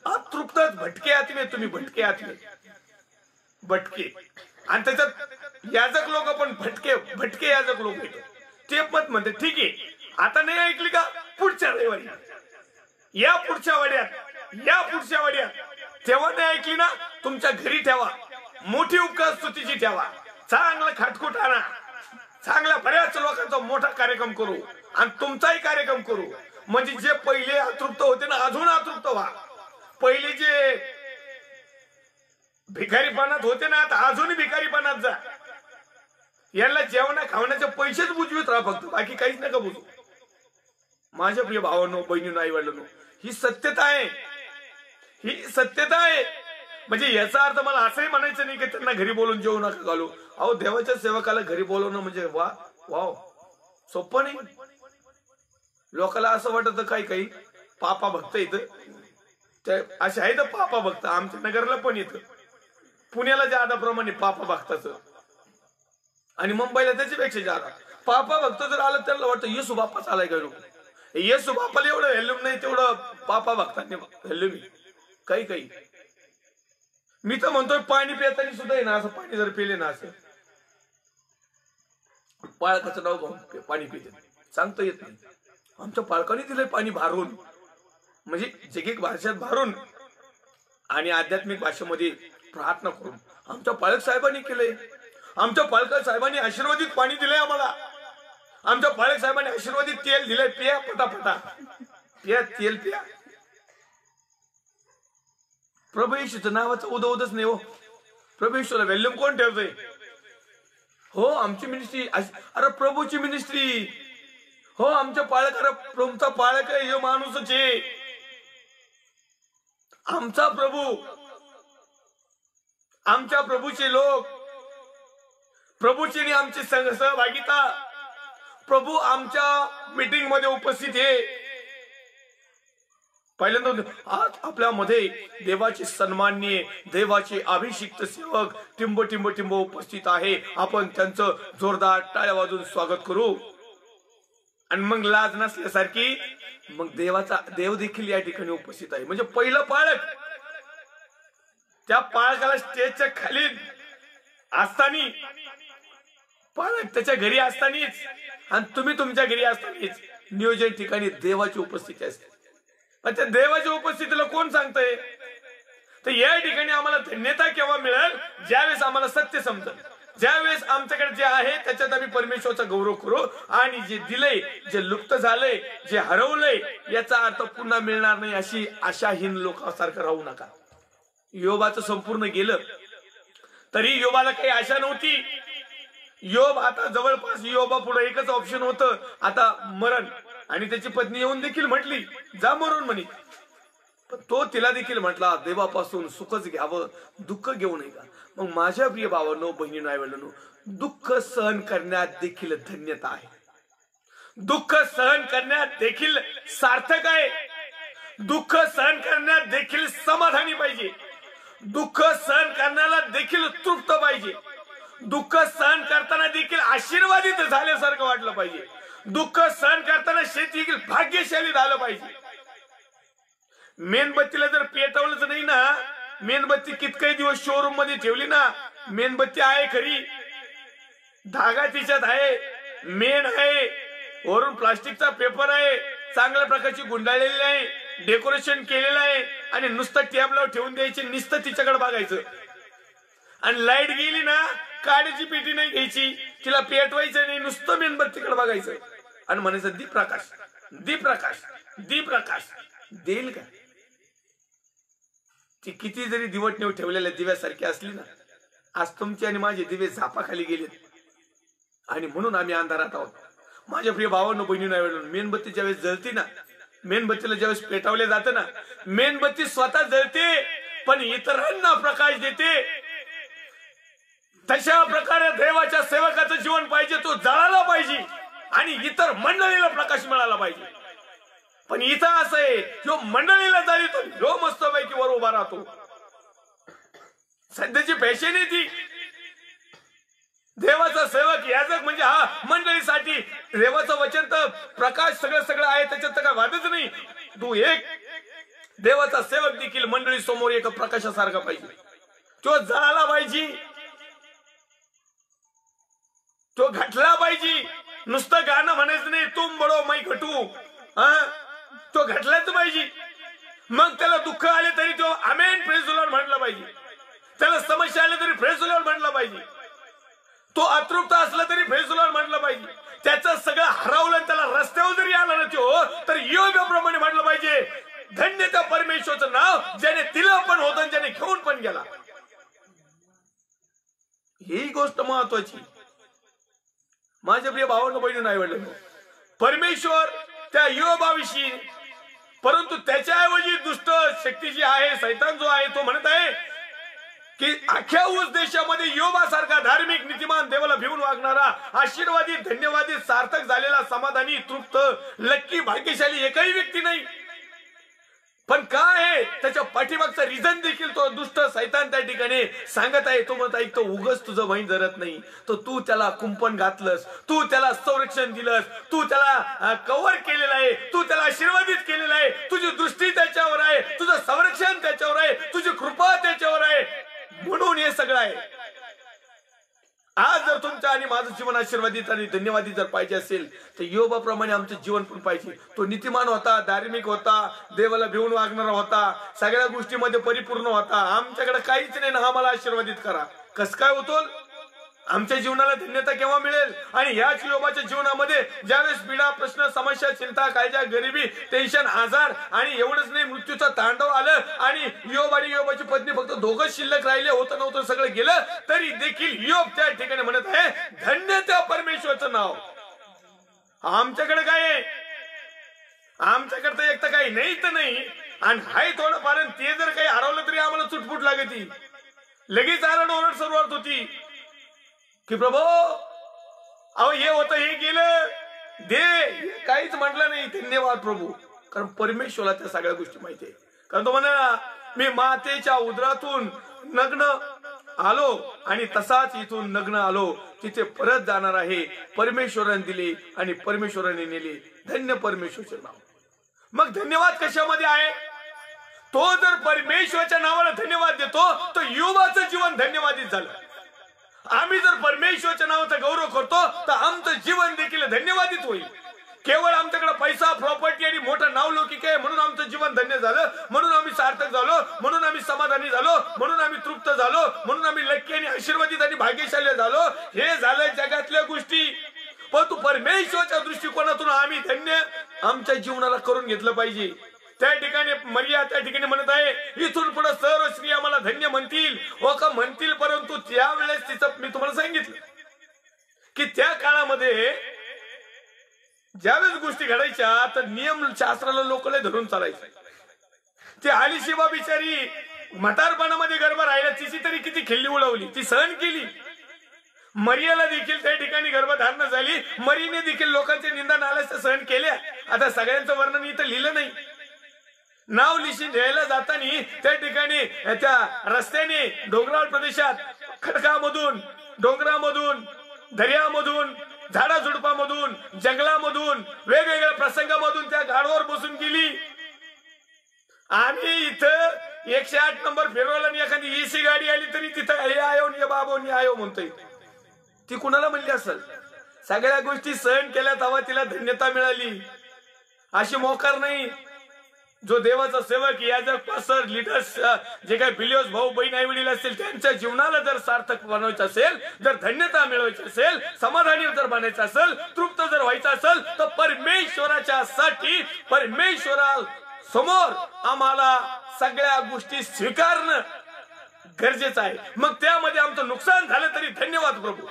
S1: अतृप्तच, भटके आत्मे, तुम्ही भटके आत्मे, भटके. आणि त्याच्यात याजक लोक पण भटके याजक लोक येतात. ते पण म्हणते ठीक आहे आता नाही ऐकली का, पुढच्या रविवारी या, पुढच्या वाड्यात तेव्हा नाही ऐकली ना, तुमच्या घरी ठेवा, मोठी उपकार स्तुतीची ठेवा, चांगला खाटखुट आणा, चांगल्या बऱ्याच लोकांचा मोठा कार्यक्रम करू आणि तुमचाही कार्यक्रम करू. म्हणजे जे पहिले अतृप्त होते ना अजून अतृप्त व्हा, पहिले जे भिकारीपणात होते ना आता अजूनही भिकारीपणात जा. यांना जेवणा खावण्याचे पैसेच बुजवीत राहा फक्त, बाकी काहीच नका बुजू. माझ्या प्रिय भावांनो बहिणींनो आई वडिलांनो, ही सत्यता आहे, ही सत्यता आहे. म्हणजे याचा अर्थ मला असंही म्हणायचं नाही की त्यांना घरी बोलून जेवू नका घालू. अहो देवाच्या सेवकाला घरी बोलवणं म्हणजे वाव सोपं नाही. लोकांना असं वाटत काही पापा भक्त येतं, ते असे आहे तर पापा भक्त. आमच्या नगरला पण येतं, पुण्याला ज्यादा प्रमाणे पापा भक्ताचं, आणि मुंबईला त्याच्यापेक्षा ज्यादा. पापा भक्त जर आलं त्याला वाटतं येसू बाप्पाच आलाय काय. लोक येसू बाप्पाला एवढं व्हॅल्यूम नाही तेवढं पापा भक्तांनी व्हॅल्यूम काही. मी तर म्हणतोय पाणी पिताना सुद्धा आहे ना, असं पाणी जर पिले ना असं पाळकाचं नाव घेऊन पाणी पिते, सांगता येत नाही. आमच्या पालकांनी दिलंय पाणी भारून, म्हणजे जैगिक भाषेत भारून आणि आध्यात्मिक भाषेमध्ये प्रार्थना करून आमच्या पालक साहेबांनी केलंय. आमच्या पालक साहेबांनी आशीर्वादित पाणी दिलंय आम्हाला. आमच्या पालक साहेबांनी आशीर्वादित तेल दिलंय, पिया पटापटा पिया, तेल पिया. प्रभू येशूचं नावाचं उदवदच नाही हो. प्रभू येशूला व्हॅल्यूम कोण ठेवतोय? हो आमची मिनिस्ट्री, अरे प्रभूची मिनिस्ट्री हो, आमच्या पाळक, अरे प्रभूचा पाळक आहे, हे माणूसच आहे आमचा प्रभू. आमच्या प्रभूचे लोक, प्रभूची आमची सहभागिता, प्रभू आमच्या मीटिंग मध्ये उपस्थित आहे. पहिल्यांदा आज आपल्यामध्ये देवाचे सन्माननीय, देवाचे अभिषिक्त सेवक टिंब उपस्थित आहे. आपण त्यांचं जोरदार टाळ्या वाजून स्वागत करू. आणि मग लाज नसल्यासारखी मग देव देखील या ठिकाणी उपस्थित आहे. म्हणजे पहिलं पाळक, त्या पाळकाला स्टेजच्या खाली असताना पालक त्याच्या घरी असतानाच आणि तुम्ही तुमच्या घरी असतानाच नियोजन ठिकाणी देवाची उपस्थिती असते. पण त्या देवाच्या उपस्थितीला कोण सांगतंय? तर या ठिकाणी आम्हाला धन्यता केव्हा मिळेल? ज्यावेळेस आम्हाला सत्य समजेल, ज्यावेळेस आमच्याकडे जे आहे त्याच्यात आम्ही परमेश्वराचा गौरव करू आणि जे दिलंय, जे लुप्त झालंय, जे हरवलंय याचा अर्थ पुन्हा मिळणार नाही अशी आशाहीन लोकांसारखं राहू नका. योबाचं संपूर्ण गेलं तरी योबाला काही आशा नव्हती. योब आता जवळपास योबा पुढे एकच ऑप्शन होतं, आता मरण. आणि त्याची पत्नी येऊन देखील म्हटली जा मरून म्हणे. पण तो तिला देखील म्हटला देवापासून सुखच घ्यावं, दुःख घेऊ नये का? मग माझ्या प्रिय भावांनो, बहिणींनो, आईवडिलांनो, दुःख सहन करण्यात देखील धन्यता आहे. दुःख सहन करण्यात देखील सार्थक आहे. दुःख सहन करण्यात देखील समाधानी पाहिजे. दुःख सहन करण्याला देखील तृप्त पाहिजे. दुःख सहन करताना देखील आशीर्वादित झाल्यासारखं वाटलं पाहिजे. दुःख सहन करताना शेती देखील भाग्यशाली झालं पाहिजे. मेणबत्तीला जर पेटवलंच नाही ना, मेणबत्ती कितके दिवस शोरूम मध्ये ठेवली ना, मेणबत्ती आहे खरी, धागा तिच्यात आहे, मेण आहे, वरून प्लास्टिकचा पेपर आहे, चांगल्या प्रकारची गुंडाळलेली आहे, डेकोरेशन केलेलं आहे आणि नुसतं टेबलावर ठेवून द्यायची, नुसतं तिच्याकडे बघायचं. आणि लाईट गेली ना, काडीची पेटी नाही घ्यायची, तिला पेटवायचं नाही, नुसतं मेणबत्तीकडे बघायचं आणि म्हणायचं दीप प्रकाश, दीप प्रकाश, दीप प्रकाश. देईल का? ती किती जरी दिवट नेऊ ठेवलेल्या दिव्यासारखी असली ना, आज तुमचे आणि माझे दिवे झापाखाली गेलेत आणि म्हणून आम्ही अंधारात आहोत. माझ्या प्रिय भावांनो, बहिणींनो, मेणबत्ती ज्यावेळेस जळती ना, मेणबत्तीला ज्यावेळेस पेटवले जाते ना, मेणबत्ती स्वतः जळते पण इतरांना प्रकाश देते. तशा प्रकारे देवाच्या सेवकाचं जीवन पाहिजे, तो जळाला पाहिजे आणि इतर मंडळीला प्रकाश मिळाला पाहिजे. पण इथं असं आहे, जो मंडळीला जाळीतो जो मस्तपैकी वर उभा राहतो. सध्याची फॅशन आहे ती. देवाचा सेवक याजक म्हणजे हा मंडळीसाठी देवाचं वचन तर प्रकाश सगळं आहे, त्याच्यात तर काय वादच नाही. तू एक देवाचा सेवक देखील मंडळी समोर एक प्रकाशासारखा पाहिजे, तो जळाला पाहिजे, तो घटला पाहिजे. नुसतं गाणं म्हणायचं नाही, तुम बडो मै घटू, तो घटलाच पाहिजे. मग त्याला दुःख आले तरी तो आमेन प्रेज द लॉर्ड म्हटलं पाहिजे. त्याला समस्या आले तरी प्रेज द लॉर्ड म्हटलं पाहिजे. तो अतृप्त असला तरी प्रेज द लॉर्ड म्हटलं पाहिजे. त्याचं सगळं हरवलं त्याला रस्त्यावर जरी आला ना तो, तर योगाप्रमाणे म्हटलं पाहिजे धन्य त्या परमेश्वराचं नाव ज्याने दिलं पण होतं आणि ज्याने घेऊन पण गेला. ही गोष्ट महत्वाची. माझ्या प्रिय भावांनो, बहिणींनो, आईवडिलांनो, परमेश्वर त्या योबाविषयी, परंतु त्याच्याऐवजी दुष्ट शक्ती जी आहे, सैतान जो आहे, तो म्हणत आहे की अख्ख्या उस देशामध्ये योबासारखा धार्मिक, नीतिमान, देवाला भिवून वागणारा, आशीर्वादी, धन्यवादी, सार्थक झालेला, समाधानी, तृप्त, लक्की, भाग्यशाली एकही व्यक्ती नाही. पण काय आहे त्याच्या पाठीमागचा रिझन देखील तो दुष्ट सैतान त्या ठिकाणी सांगत आहे. तो म्हणत ऐकतो उगच तुझं वहीन धरत नाही, तर तू त्याला कुंपण घातलंस, तू त्याला संरक्षण दिलंस, तू त्याला कव्हर केलेलं आहे, तू त्याला आशीर्वादित केलेलं आहे, तुझी दृष्टी त्याच्यावर आहे, तुझं संरक्षण त्याच्यावर आहे, तुझी कृपा त्याच्यावर आहे, म्हणून हे सगळं आहे. आज जर तुमचं आणि माझं जीवन आशीर्वादित आणि धन्यवादी जर पाहिजे असेल तर योबाप्रमाणे आमचं जीवन पण पाहिजे. तो नीतिमान होता, धार्मिक होता, देवाला भिवून वागणारा होता, सगळ्या गोष्टीमध्ये परिपूर्ण होता. आमच्याकडे काहीच नाही ना, आम्हाला आशीर्वादित करा. कसं काय होतो? आमच्या जीवनाला धन्यता केव्हा मिळेल? आणि याच योबाच्या जीवनामध्ये ज्यावेळेस पीडा, प्रश्न, समस्या, चिंता, काळजा, गरिबी, टेन्शन, आजार आणि एवढंच नाही मुत्यूचं तांडव आलं आणि योब आणि योबाची पत्नी फक्त दोघंच शिल्लक राहिले, होतं नव्हतं सगळं गेलं, तरी देखील योब त्या ठिकाणी म्हणत आहे धन्य त्या परमेश्वराचं नाव. आमच्याकडे काय आहे? आमच्याकडे तर एक तर काही नाही तर नाही, आणि हाय थोडंफार, ते जर काही हरवलं तरी आम्हाला चुटपुट लागती, लगेच आरडओरड सुरुवात होती की प्रभू अहो हे होतं, हे गेलं, दे. काहीच म्हटलं नाही, धन्यवाद प्रभू. कारण परमेश्वराला त्या सगळ्या गोष्टी माहिती आहे. कारण तो म्हणा मी मातेच्या उदरातून नग्न आलो आणि तसाच इथून नग्न आलो, तिथे परत जाणार आहे. परमेश्वराने दिले आणि परमेश्वराने नेले, धन्य परमेश्वराचे नाव. मग धन्यवाद कशामध्ये आहे? तो जर परमेश्वराच्या नावाला धन्यवाद देतो तर योबाचं जीवन धन्यवादित झालं. आम्ही जर परमेश्वराच्या नावाचा गौरव करतो तर आमचं जीवन देखील धन्यवादित होईल. केवळ आमच्याकडे पैसा, प्रॉपर्टी आणि मोठं नावलौकिक आहे म्हणून आमचं जीवन धन्य झालं, म्हणून आम्ही सार्थक झालो, म्हणून आम्ही समाधानी झालो, म्हणून आम्ही तृप्त झालो, म्हणून आम्ही लक्की आणि आशीर्वादित आणि भाग्यशाली झालो, हे झालं जगातल्या गोष्टी. पण तू परमेश्वराच्या दृष्टिकोनातून आम्ही धन्य आमच्या जीवनाला करून घेतलं पाहिजे. त्या ठिकाणी मरिया त्या ठिकाणी म्हणत आहे, इथून पुढे सर्व स्त्रिया मला धन्य म्हणतील. हो का म्हणतील, परंतु त्यावेळेस तिचं मी तुम्हाला सांगितलं की त्या काळामध्ये ज्यावेळेस गोष्टी घडायच्या तर नियम शास्त्राला लोक लय धरून चालायचे. ती आलिशिबा बिचारी म्हातारपणामध्ये गर्भ राहिला, तिची तरी किती खिल्ली उडवली, ती सहन केली. मरियाला देखील त्या ठिकाणी गर्भधारणा झाली, मरीने देखील लोकांच्या निंदा नाल्याच्या सहन केल्या. आता सगळ्यांचं वर्णन इथं लिहिलं नाही. नाव लिशी न्यायला जाताना त्या ठिकाणी त्या रस्त्याने डोंगराळ प्रदेशात खडकामधून, डोंगरामधून, दर्यामधून, झाडाझुडपामधून, जंगलामधून, वेगवेगळ्या प्रसंगामधून त्या गाडीवर बसून गेली. आम्ही इथं 108 नंबर फिरवला आणि एखादी एसी गाडी आली तरी तिथं हे आयो नि बाबो नि आयो म्हणतोय. ती कुणाला म्हणली असेल? सगळ्या गोष्टी सहन केल्या तेव्हा तिला धन्यता मिळाली. अशी मोकार नाही. जो देवाचा सेवक, याजक, पास्टर, लीडर्स, जे काही बिलिओस भाऊ बहीण आई वडील असतील, त्यांच्या जीवनाला जर सार्थक बनवायचं असेल, जर धन्यता मिळवायची असेल, समाधानी जर बनायचं असेल, तृप्त जर व्हायचं असेल, तर परमेश्वराच्या साठी, परमेश्वरा समोर आम्हाला सगळ्या गोष्टी स्वीकारणं गरजेचं आहे. मग त्यामध्ये आमचं नुकसान झालं तरी धन्यवाद प्रभू.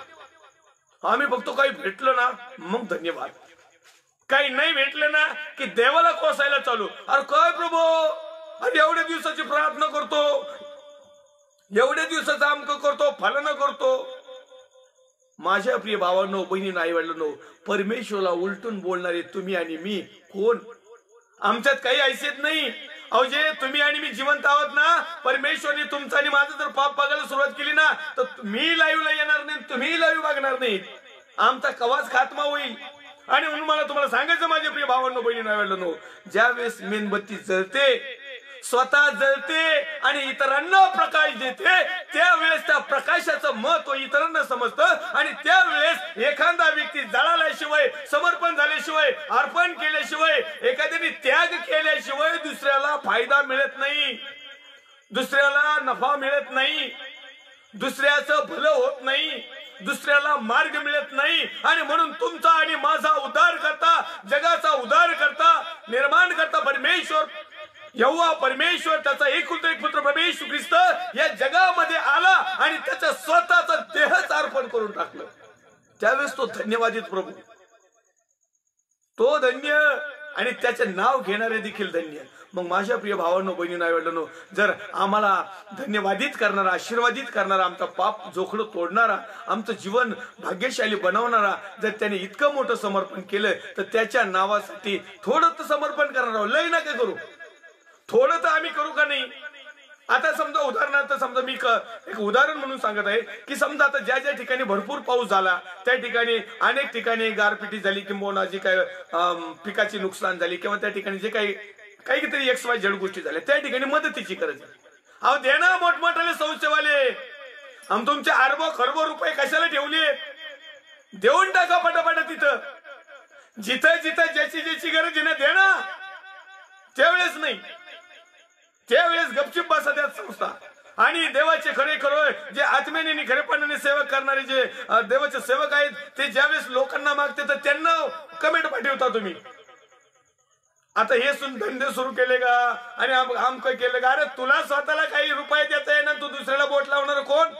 S1: आम्ही बघतो काही भेटलं ना मग धन्यवाद, काही नाही भेटलं ना की देवाला कोसायला चालू. अरे काय प्रभू, अरे एवढ्या दिवसाची प्रार्थना करतो, एवढ्या दिवसाचं आमक करतो, फलन करतो. माझ्या प्रिय भावांनो, बहिणींनो, आई वडिलांनो, परमेश्वराला उलटून बोलणारे तुम्ही आणि मी कोण? आमच्यात काही हैसियत नाही. अहो, जे तुम्ही आणि मी जिवंत आहोत ना, परमेश्वरने तुमचं आणि माझं जर पाप बघायला सुरुवात केली ना तर मी लाईव्हला येणार नाही, तुम्ही लाईव्ह बघणार नाही. आमचा कवाच खात्मा होईल. आणि म्हणून मला तुम्हाला सांगायचं माझे प्रिय भावांनो, बहिणींनो, ज्यावेळेस मेणबत्ती जळते, स्वतः जळते आणि इतरांना प्रकाश देते, त्यावेळेस त्या प्रकाशाचं महत्व इतरांना समजतं. आणि त्यावेळेस एखादा व्यक्ती जळाल्याशिवाय, समर्पण झाल्याशिवाय, अर्पण केल्याशिवाय, एखाद्याने त्याग केल्याशिवाय दुसऱ्याला फायदा मिळत नाही, दुसऱ्याला नफा मिळत नाही, दुसऱ्याचं भलं होत नाही, दुसऱ्याला मार्ग मिळत नाही. आणि म्हणून तुमचा आणि माझा उद्धार करता, जगाचा उद्धार करता, निर्माण करता परमेश्वर, यहोवा परमेश्वर, त्याचा एकुलता एक पुत्र प्रभू येशू ख्रिस्त या जगामध्ये आला आणि त्याच्या स्वतःचा देहच अर्पण करून टाकलं. त्यावेळेस तो धन्यवादित प्रभू, तो धन्य आणि त्याचे नाव घेणारे देखील धन्य. मग माझ्या प्रिय भावांनो, बहिणींनो, आई वडिलांनो, जर आम्हाला धन्यवादित करणारा, आशीर्वादित करणारा, आमचा पाप जोखडं तोडणारा, आमचं जीवन भाग्यशाली बनवणारा जर त्याने इतकं मोठं समर्पण केलं तर त्याच्या नावासाठी थोडं तर समर्पण करणार, लय ना काय करू, थोडं तर आम्ही करू का नाही? आता समजा उदाहरणार्थ, समजा मी एक उदाहरण म्हणून सांगत आहे की समजा आता ज्या ज्या ठिकाणी भरपूर पाऊस झाला त्या ठिकाणी अनेक ठिकाणी गारपिटी झाली, किंवा जी काही पिकाची नुकसान झाली, किंवा त्या ठिकाणी जे काही काहीतरी XYZ गोष्टी झाल्या, त्या ठिकाणी मदतीची गरज आहे. अहो, दे ना मोठमोठाले संस्थेवाले, तुमचे अरबो खरबो रुपये कशाला ठेवले? देऊन टाका पटापट. तिथं जिथं जिथं ज्याची ज्याची गरज आहे ना, दे ना. त्यावेळेस नाही, त्यावेळेस गपचिप बसा त्यात संस्था. आणि देवाचे खरे खरोय जे आत्म्याने आणि खरेपणाने सेवा करणारे जे देवाचे सेवक आहेत, ते ज्यावेळेस लोकांना मागते तर त्यांना कमेंट पाठवता तुम्ही. आता हे धंदे सुरू केले का आणि आमक केलं का? अरे तुला स्वतःला काही रुपये देता येणार, तू दुसऱ्याला बोट लावणार कोण?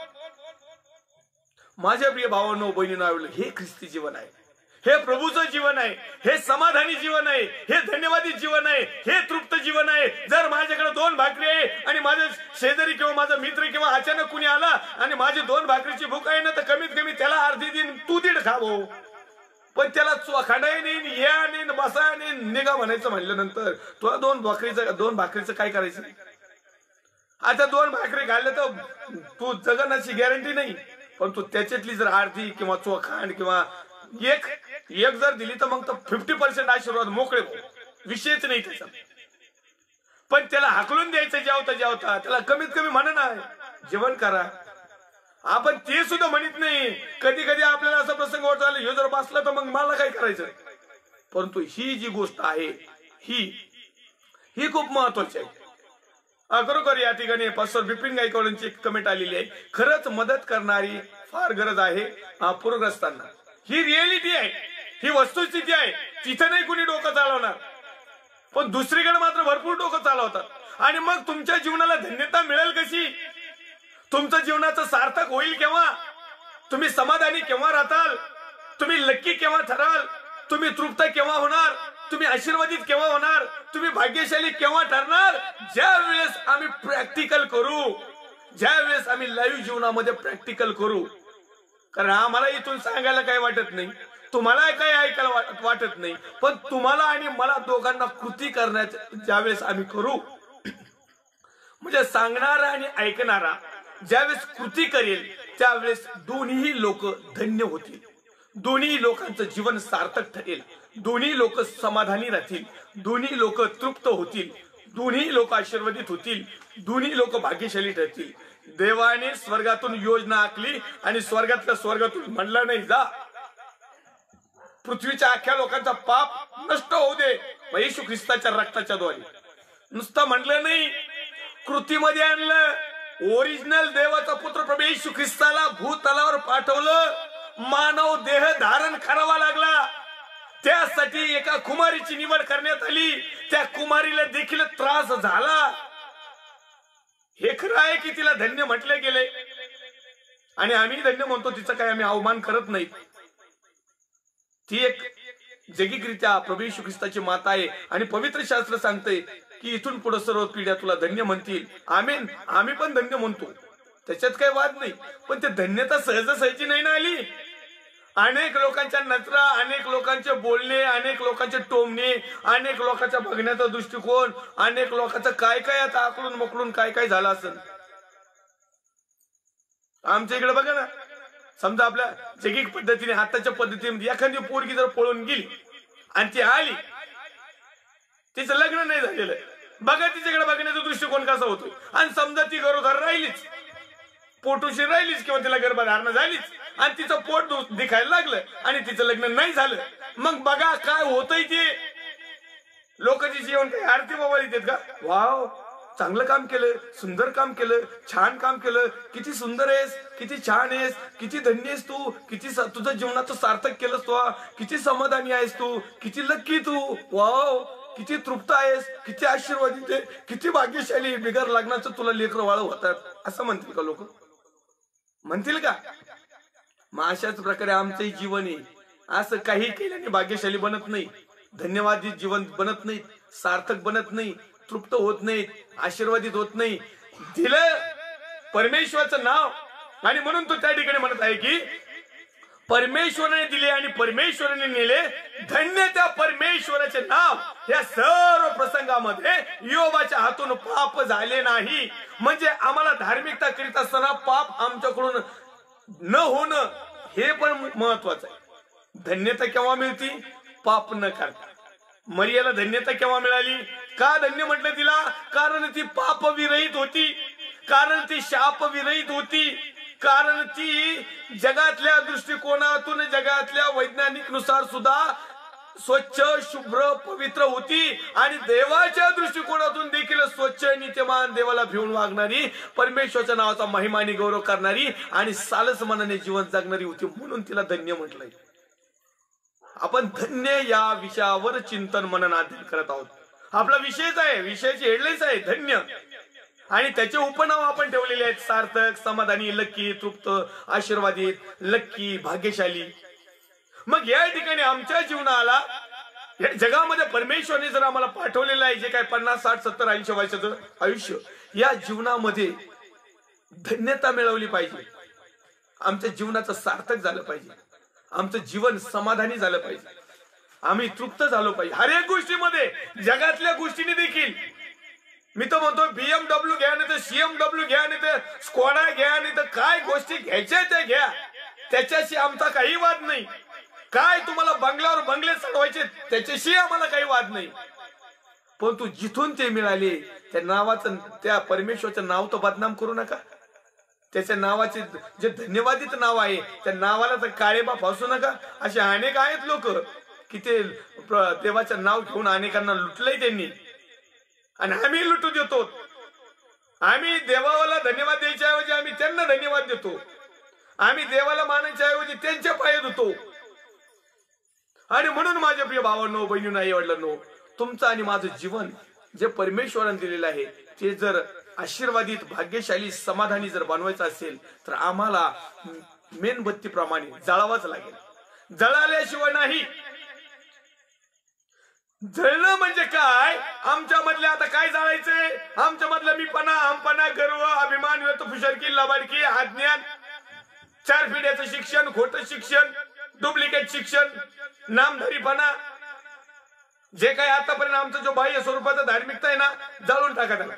S1: माझ्या प्रिय भावांनो, बहिणींनो, हे ख्रिस्ती जीवन आहे, हे प्रभूचं जीवन आहे, हे समाधानी जीवन आहे, हे धन्यवादी जीवन आहे, हे तृप्त जीवन आहे. जर माझ्याकडे 2 भाकरी आहे आणि माझा शेजारी किंवा माझा मित्र किंवा अचानक कुणी आला आणि माझी 2 भाकरीची भूक आहे ना, तर कमीत कमी त्याला अर्धी दिन, तू 1.5 खावो. पण त्याला खाणाही नाही, या नाही, बसा नाही, निघा म्हणायचं म्हणल्यानंतर तुला 2 भाकरीचं काय करायचं? आता 2 भाकरी खाल्ल्या तर तू जगण्याची गॅरंटी नाही, पण तू त्याच्यातली जर अर्धी किंवा चोखांड किंवा एक जर दिली तर मग 50% आशीर्वाद मोकळे, विषयच नाही त्याचा. पण त्याला हाकलून द्यायचं जेवता जेवता, त्याला कमीत कमी म्हणा ना जेवण करा. आपण ते सुद्धा म्हणत नाही. कधी कधी आपल्याला असा प्रसंग वाटत आला, ह्यो जर बसला तर मग मला काय करायचं. परंतु ही जी गोष्ट आहे ही खूप महत्वाची आहे. खरोखर या ठिकाणी पास्टर बिपिन गायकवाडांची एक कमेंट आलेली आहे, खरंच मदत करणारी फार गरज आहे पूरग्रस्तांना. ही रिएलिटी आहे, ही वस्तुस्थिती आहे. तिथं नाही कुणी डोकं चालवणार, पण दुसरीकडे मात्र भरपूर डोकं चालवतात. आणि मग तुमच्या जीवनाला धन्यता मिळेल कशी? तुमचं जीवनाचं सार्थक होईल केव्हा? तुम्ही समाधानी केव्हा राहताल? तुम्ही लक्की केव्हा ठराल? तुम्ही तृप्त केव्हा होणार? तुम्ही आशीर्वादित केव्हा होणार? तुम्ही भाग्यशाली केव्हा ठरणार? ज्या वेळेस आम्ही प्रॅक्टिकल करू, ज्या वेळेस आम्ही लाईव्ह जीवनामध्ये प्रॅक्टिकल करू. कारण आम्हाला इथून सांगायला काही वाटत नाही, तुम्हाला काही ऐकायला वाटत नाही, पण तुम्हाला आणि मला दोघांना कृती करण्याच्या ज्यावेळेस आम्ही करू, म्हणजे सांगणारा आणि ऐकणारा ज्यावेळेस कृती करेल त्यावेळेस दोन्ही लोक धन्य होतील, दोन्ही लोकांचं जीवन सार्थक ठरेल, दोन्ही लोक समाधानी राहतील, दोन्ही लोक तृप्त होतील, दोन्ही लोक आशीर्वादित होतील, दोन्ही लोक भाग्यशाली ठरतील. देवाने स्वर्गातून योजना आखली आणि स्वर्गातल्या स्वर्गातून म्हणलं नाही, जा पृथ्वीच्या अख्ख्या लोकांचा पाप नष्ट होऊ दे येशू ख्रिस्ताच्या रक्ताच्या द्वारे. नुसतं म्हणलं नाही, कृतीमध्ये आणलं. ओरिजिनल देवाचा पुत्र प्रभू येशू ख्रिस्ताला भूतलावर पाठवलं, मानव देह धारण करावा लागला. त्यासाठी एका कुमारीची निवड करण्यात आली. त्या कुमारीला देखील त्रास झाला. हे खरं आहे की तिला धन्य म्हटले गेले आणि आम्ही धन्य म्हणतो, तिचा काही आम्ही अवमान करत नाही. ती एक जैगिकरित्या प्रभू येशू ख्रिस्ताची माता आहे आणि पवित्र शास्त्र सांगते की इथून पुढे सर्व पिढ्या तुला धन्य म्हणतील. आमेन. आम्ही पण धन्य म्हणतो, त्याच्यात काही वाद नाही. पण ते धन्यता सहजासहजी नाही ना आली. अनेक लोकांच्या नजरा, अनेक लोकांचे बोलणे, अनेक लोकांचे टोमणे, अनेक लोकांचा बघण्याचा दृष्टिकोन, अनेक लोकांचं काय काय आता आकलून मोकलून काय काय झालं असेल. आमच्या इकडे बघा ना, समजा आपल्या जैगिक पद्धतीने हाताच्या पद्धतीने एखादी पोरगी जर पळून गेली आणि ती आली, तिचं लग्न नाही झालेलं, बघा तिच्याकडे बघण्याचा दृष्टिकोन कसा होतो. आणि समजा ती गरोदर राहिलीच, पोटूशी राहिलीच किंवा तिला गर्भधारणा झालीच आणि तिचं पोट दिखायला लागलं आणि तिचं लग्न नाही झालं, मग बघा काय होतंय. ते लोक तिची येऊन काही आरती बाबा येतात का, वाव चांगलं काम केलं, सुंदर काम केलं, छान काम केलं, किती सुंदर आहेस, किती छान आहेस, किती धन्य आहेस तू, किती तुझं जीवनाचं सार्थक केलंस तू, किती समाधानी आहेस तू, किती लक्की तू, वाव किती तृप्त आहेस, किती आशीर्वादित आहे, किती भाग्यशाली, बिगर लग्नाचं तुला लेकरं वाळ होतात, असं म्हणतील का लोक? म्हणतील का? मग अशाच प्रकारे आमचंही जीवन आहे. असं काही केल्याने भाग्यशाली बनत नाही, धन्यवादित जीवन बनत नाही, सार्थक बनत नाही, तृप्त होत नाही, आशीर्वादित होत नाही. दिलं परमेश्वराचं नाव आणि म्हणून तो त्या ठिकाणी म्हणत आहे की परमेश्वराने दिले आणि परमेश्वराने नेले, धन्य त्या परमेश्वराचे नाव. या सर्व प्रसंगामध्ये योबाच्या हातून पाप झाले नाही. म्हणजे आम्हाला धार्मिकता करीत असताना पाप आमच्याकडून न होणं हे पण महत्वाचं आहे. धन्यता केव्हा मिळती? पाप न करता. मरियाला धन्यता केव्हा मिळाली? का धन्य म्हटलं तिला? कारण ती पाप विरहित होती, कारण ती शाप विरहित होती, कारण ती जगातल्या दृष्टिकोनातून, जगातल्या वैज्ञानिक नुसार सुद्धा स्वच्छ, शुभ्र, पवित्र होती आणि देवाच्या दृष्टिकोनातून देखील स्वच्छ, नित्यमान, देवाला भिवून वागणारी, परमेश्वराच्या नावाचा महिमा आणि गौरव करणारी आणि सालस मनाने जीवन जगणारी होती. म्हणून तिला धन्य म्हटलंय. आपण धन्य या विषयावर चिंतन मनन अध्ययन करत आहोत. आपला विषयच आहे, विषयाची हेडलाईन्स आहे धन्य, आणि त्याचे उपनाव आपण ठेवलेले आहेत सार्थक, समाधानी, लक्की, तृप्त, आशीर्वादित, लक्की, भाग्यशाली. मग या ठिकाणी आमच्या जीवनाला, या जगामध्ये परमेश्वराने जर आम्हाला पाठवलेलं आहे, जे काय 50, 60, 70, 80 वर्षाचं आयुष्य, या जीवनामध्ये धन्यता मिळवली पाहिजे. आमच्या जीवनाचं सार्थक झालं पाहिजे, आमचं जीवन समाधानी झालं पाहिजे, आम्ही तृप्त झालो पाहिजे हर एक गोष्टीमध्ये, जगातल्या गोष्टीने देखील. मी तर म्हणतो BMW घ्या, नाही तर CMW घ्या, नाही तर स्कोडा घ्या, नाही तर काय गोष्टी घ्यायच्या त्या घ्या, त्याच्याशी आमचा काही वाद नाही. काय तुम्हाला बंगल्यावर बंगले चढवायचे त्याच्याशी आम्हाला काही वाद नाही. परंतु जिथून ते मिळाले त्या नावाचं, त्या परमेश्वराचं नाव तर बदनाम करू नका. त्याच्या नावाचे जे धन्यवादित नाव आहे त्या नावाला तर काळेबा फासू नका. असे अनेक आहेत लोक की ते देवाचं नाव घेऊन अनेकांना लुटलंय त्यांनी, आणि आम्ही लुटू देतो. आम्ही देवाला धन्यवाद द्यायच्या ऐवजी आम्ही त्यांना धन्यवाद देतो. आम्ही देवाला मानायच्या ऐवजी त्यांच्या पायात होतो. आणि म्हणून माझ्या प्रिय भावांनो, बहिणींनो, आई वडिलांनो, तुमचं आणि माझं जीवन जे परमेश्वराने दिलेलं आहे ते जर आशीर्वादित, भाग्यशाली, समाधानी जर बनवायचं असेल तर आम्हाला मेणबत्तीप्रमाणे जळावंच लागेल. जळाल्याशिवाय नाही. जळणं म्हणजे काय? आमच्या मधले आता काय जाळायचंय? आमच्या मधलं मीपणा, हमपणा, गर्व, अभिमान, व्यर्थफुशरकी, लबाडकी, अज्ञान, 4 पिढ्याचं शिक्षण, खोटं शिक्षण, डुप्लिकेट शिक्षण, नामधारीपणा, जे काही आतापर्यंत आमचा जो बाह्य स्वरूपाचा धार्मिकता आहे ना, जाळून टाका त्याला.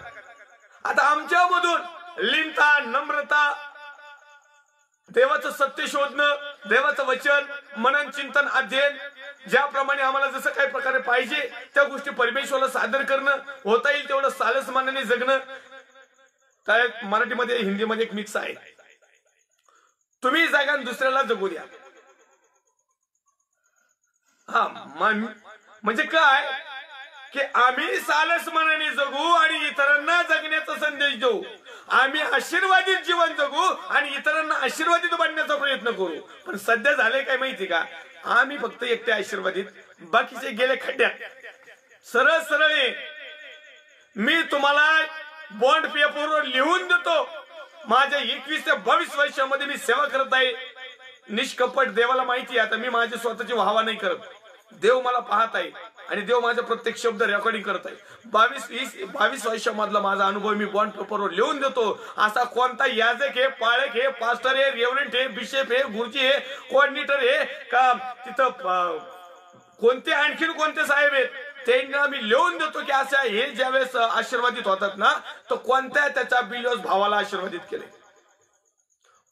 S1: आता आमच्यामधून लीनता, नम्रता, देवाचं सत्य शोधणं, देवाचं वचन, मनन, चिंतन, अध्ययन, ज्याप्रमाणे आम्हाला जसं काही प्रकारे पाहिजे त्या गोष्टी परमेश्वराला सादर करणं, होता येईल तेवढं सालसमानाने जगणं. काय मराठीमध्ये हिंदीमध्ये एक मिक्स आहे. तुम्ही जागा दुसऱ्याला जगू द्या. हा म्हणजे काय की आम्ही सालसमानाने जगू आणि इतरांना जगण्याचा संदेश देऊ. आम्ही आशीर्वादित जीवन जगू आणि इतरांना आशीर्वादित बनण्याचा प्रयत्न करू. पण सध्या झालंय काय माहिती का? आम्ही फक्त एकटे आशीर्वादित, बाकीचे गेले खड्ड्यात. सरळ सरळ मी तुम्हाला बॉन्ड पेपरवर लिहून देतो. माझ्या 21 ते 22 वर्षामध्ये मी सेवा करत आहे निष्कपट. देवाला माहिती आहे आता मी माझी स्वतःची वाहवा नाही करत. देव मला पाहत आहे आणि देव माझा प्रत्येक शब्द रेकॉर्डिंग करत आहे. 22 वर्षामधला माझा अनुभव मी बॉन्ड पेपरवर लिहून देतो. असा कोणता याजक आहे, पाळक आहे, पास्टर आहे, रेव्हरंट आहे, बिशप आहे, गुरुजी आहे, कोऑर्डिनेटर आहे का, तिथं कोणते आणखीन कोणते साहेब आहेत, त्यांना मी लिहून देतो की अशा हे ज्यावेळेस आशीर्वादित होतात ना, तर कोणत्या त्याच्या बिलियस भावाला आशीर्वादित केले,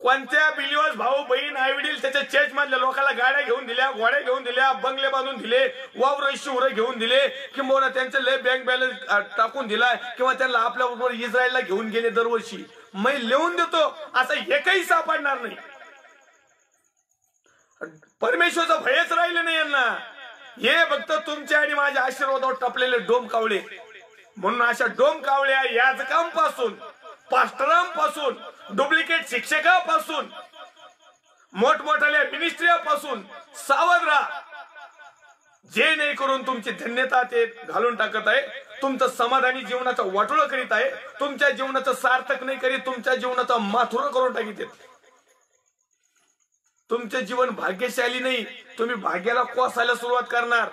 S1: कोणत्या बिलियस भाऊ, बहीण, आई वडील त्याच्या चर्च मधल्या लोकांना गाड्या घेऊन दिल्या, घोड्या घेऊन दिल्या, बंगले बांधून दिले, वावर शिवर घेऊन दिले, किंवा त्यांचे लय बँक बॅलन्स टाकून दिलाय, किंवा त्यांना आपल्या बरोबर इस्रायलला घेऊन गेले दरवर्षी. मी लिहून देतो. असं एकही सापडणार नाही. परमेश्वराचं भयच राहिलं नाही यांना. हे फक्त तुमच्या आणि माझ्या आशीर्वादावर टपलेले डोम कावळे. म्हणून अशा डोम कावळ्या याजकांपासून, पास्टरांपासून, डुप्लिकेट शिक्षकापासून, मोठमोठ्या मिनिस्ट्रीपासून सावध राहा. जे नाही करून तुमची धन्यता ते घालून टाकत आहे, तुमचं समाधानी जीवनाचं वाटोळं करीत आहे, तुमच्या जीवनाचं सार्थक नाही करीत, तुमच्या जीवनाचं माथुरं करून टाकीत. तुमचे जीवन भाग्यशाली नाही, तुम्ही भाग्याला कोसायला सुरुवात करणार.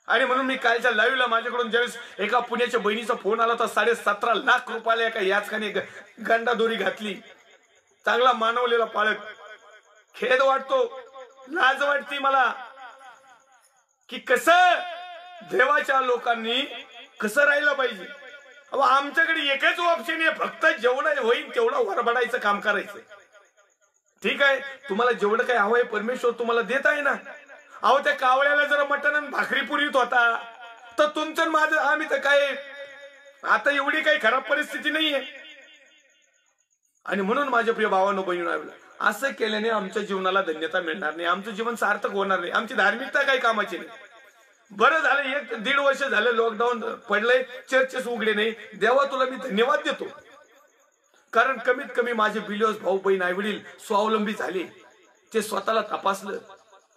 S1: आणि म्हणून मी कालच्या लाईव्हला माझ्याकडून ज्यावेळेस एका पुण्याच्या बहिणीचा फोन आला तर 17.5 लाख रुपयाला एका याचकाने गंडादोरी घातली. चांगला मानवलेला पाळक. खेद वाटतो, लाज वाटती मला की कसं देवाच्या लोकांनी कसं राहिलं पाहिजे. आमच्याकडे एकच ऑप्शन आहे, फक्त जेवढं होईल तेवढं वरबडायचं काम करायचं. ठीक आहे, तुम्हाला जेवढं काही हवंय परमेश्वर तुम्हाला देत आहे ना. अहो त्या कावळ्याला जर मटण आणि भाकरी पुरीत होता तर तुमचं माझं आम्ही तर काय आता एवढी काही खराब परिस्थिती नाहीये. आणि म्हणून माझ्या प्रिय भावांनो, बहिणींनो, असं केल्याने आमच्या जीवनाला धन्यता मिळणार नाही, आमचं जीवन सार्थक होणार नाही, आमची धार्मिकता काही कामाची नाही. बरं झालं 1-1.5 वर्ष झालं लॉकडाऊन पडलंय, चर्चेस उघडे नाही. देवा तुला मी धन्यवाद देतो, कारण कमीत कमी माझे बिलियस भाऊ बहीण आई वडील स्वावलंबी झाले. ते स्वतःला तपासलं,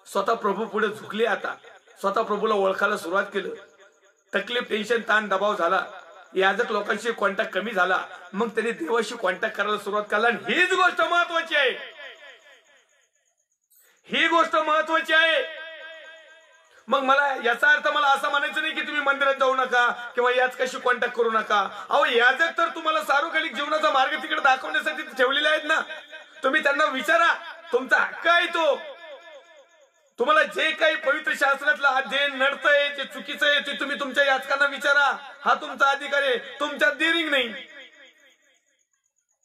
S1: स्वतः प्रभू पुढे झुकले, आता स्वतः प्रभूला ओळखायला सुरुवात केलं. तकलीफ, टेन्शन, ताण, दबाव झाला, याजक लोकांशी कॉन्टॅक्ट कमी झाला, मग त्यांनी देवाशी कॉन्टॅक्ट करायला सुरुवात केला. आणि हीच गोष्ट महत्वाची आहे, ही गोष्ट महत्वाची आहे. मग मला याचा अर्थ मला असं म्हणायचं नाही की तुम्ही मंदिरात जाऊ नका किंवा याचकाशी कॉन्टॅक्ट करू नका. अहो याजक तर तुम्हाला सार्वकालिक जीवनाचा मार्ग तिकडे दाखवण्यासाठी ठेवलेले आहेत ना. तुम्ही त्यांना विचारा, तुमचा हक्क आहे तो. तुम्हाला जे काही पवित्र शास्त्रातलं अध्ययन नडतंय, जे चुकीचं आहे, ते तुम्ही तुमच्या याचकांना विचारा. हा तुमचा अधिकार आहे, तुमच्यात देरिंग नाही.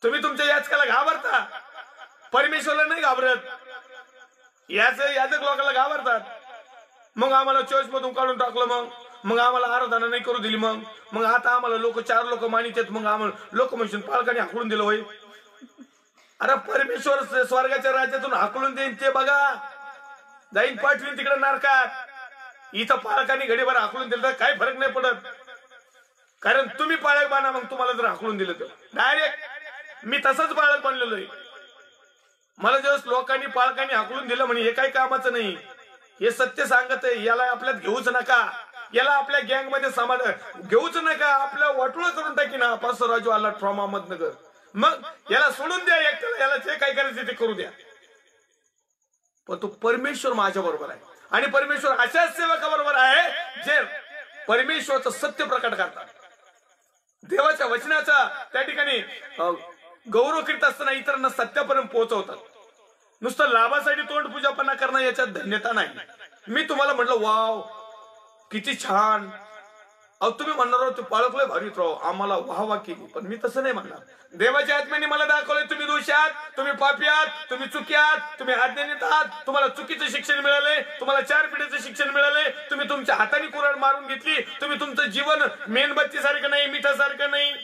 S1: तुम्ही तुमच्या याचकाला घाबरता, परमेश्वरला नाही घाबरत. याजक लोकांना घाबरतात. मग आम्हाला चर्च मधून काढून टाकलं, मग आम्हाला आराधना नाही करू दिली, मग आता आम्हाला 4 लोक मानित आहेत, मग आम्हाला लोक म्हणून पालकाने हाकलून दिलं. होय अरे परमेश्वर स्वर्गाच्या राज्यातून हाकलून देईन ते बघा, जाईन पाठवीन तिकडे नरकात. इथं पालकांनी घडीभर हाकलून दिलं तर काही फरक नाही पडत, कारण तुम्ही पाळक बांधा. मग तुम्हाला जर हाकलून दिलं तर डायरेक्ट मी तसंच पाळक बनलेलो आहे. मला जेव्हा लोकांनी पालकांनी हाकलून दिलं म्हणे हे काही कामाचं नाही, हे सत्य सांगत आहे, याला आपल्यात घेऊच नका, याला आपल्या गँग मध्ये समाज घेऊच नका, आपल्या वाटोळं करून टाकी ना पासराजू आला फ्रॉम अहमदनगर, मग याला सोडून द्या एकट्याला, याला जे काही करायचं ते करू द्या. पण तो परमेश्वर माझ्या बरोबर आहे आणि परमेश्वर अशाच सेवकाबरोबर आहे जे परमेश्वरचं सत्य प्रकट करतात, देवाच्या वचनाचा त्या ठिकाणी गौरव करीत असताना इतरांना सत्यापर्यंत पोहोचवतात. नुसतं लाभासाठी तोंड पूजापणा करणं याच्यात धन्यता नाही. मी तुम्हाला म्हटलं वाव किती छान, अहो तुम्ही म्हणणार आहोत पाळकलोय भारीत राव, आम्हाला वाहवा केली, पण मी तसं नाही म्हणणार. देवाच्या आत्म्याने मला दाखवलंय तुम्ही दोषी आहात, तुम्ही पापी आहात, तुम्ही चुकी आहात, तुम्ही अज्ञानीत आहात, तुम्हाला चुकीचं शिक्षण मिळाले, तुम्हाला 4 पिढीचं शिक्षण मिळाले, तुम्ही तुमच्या हाताने कुऱ्हाड मारून घेतली, तुम्ही तुमचं जीवन मेणबत्ती सारखं नाही, मिठासारखं नाही,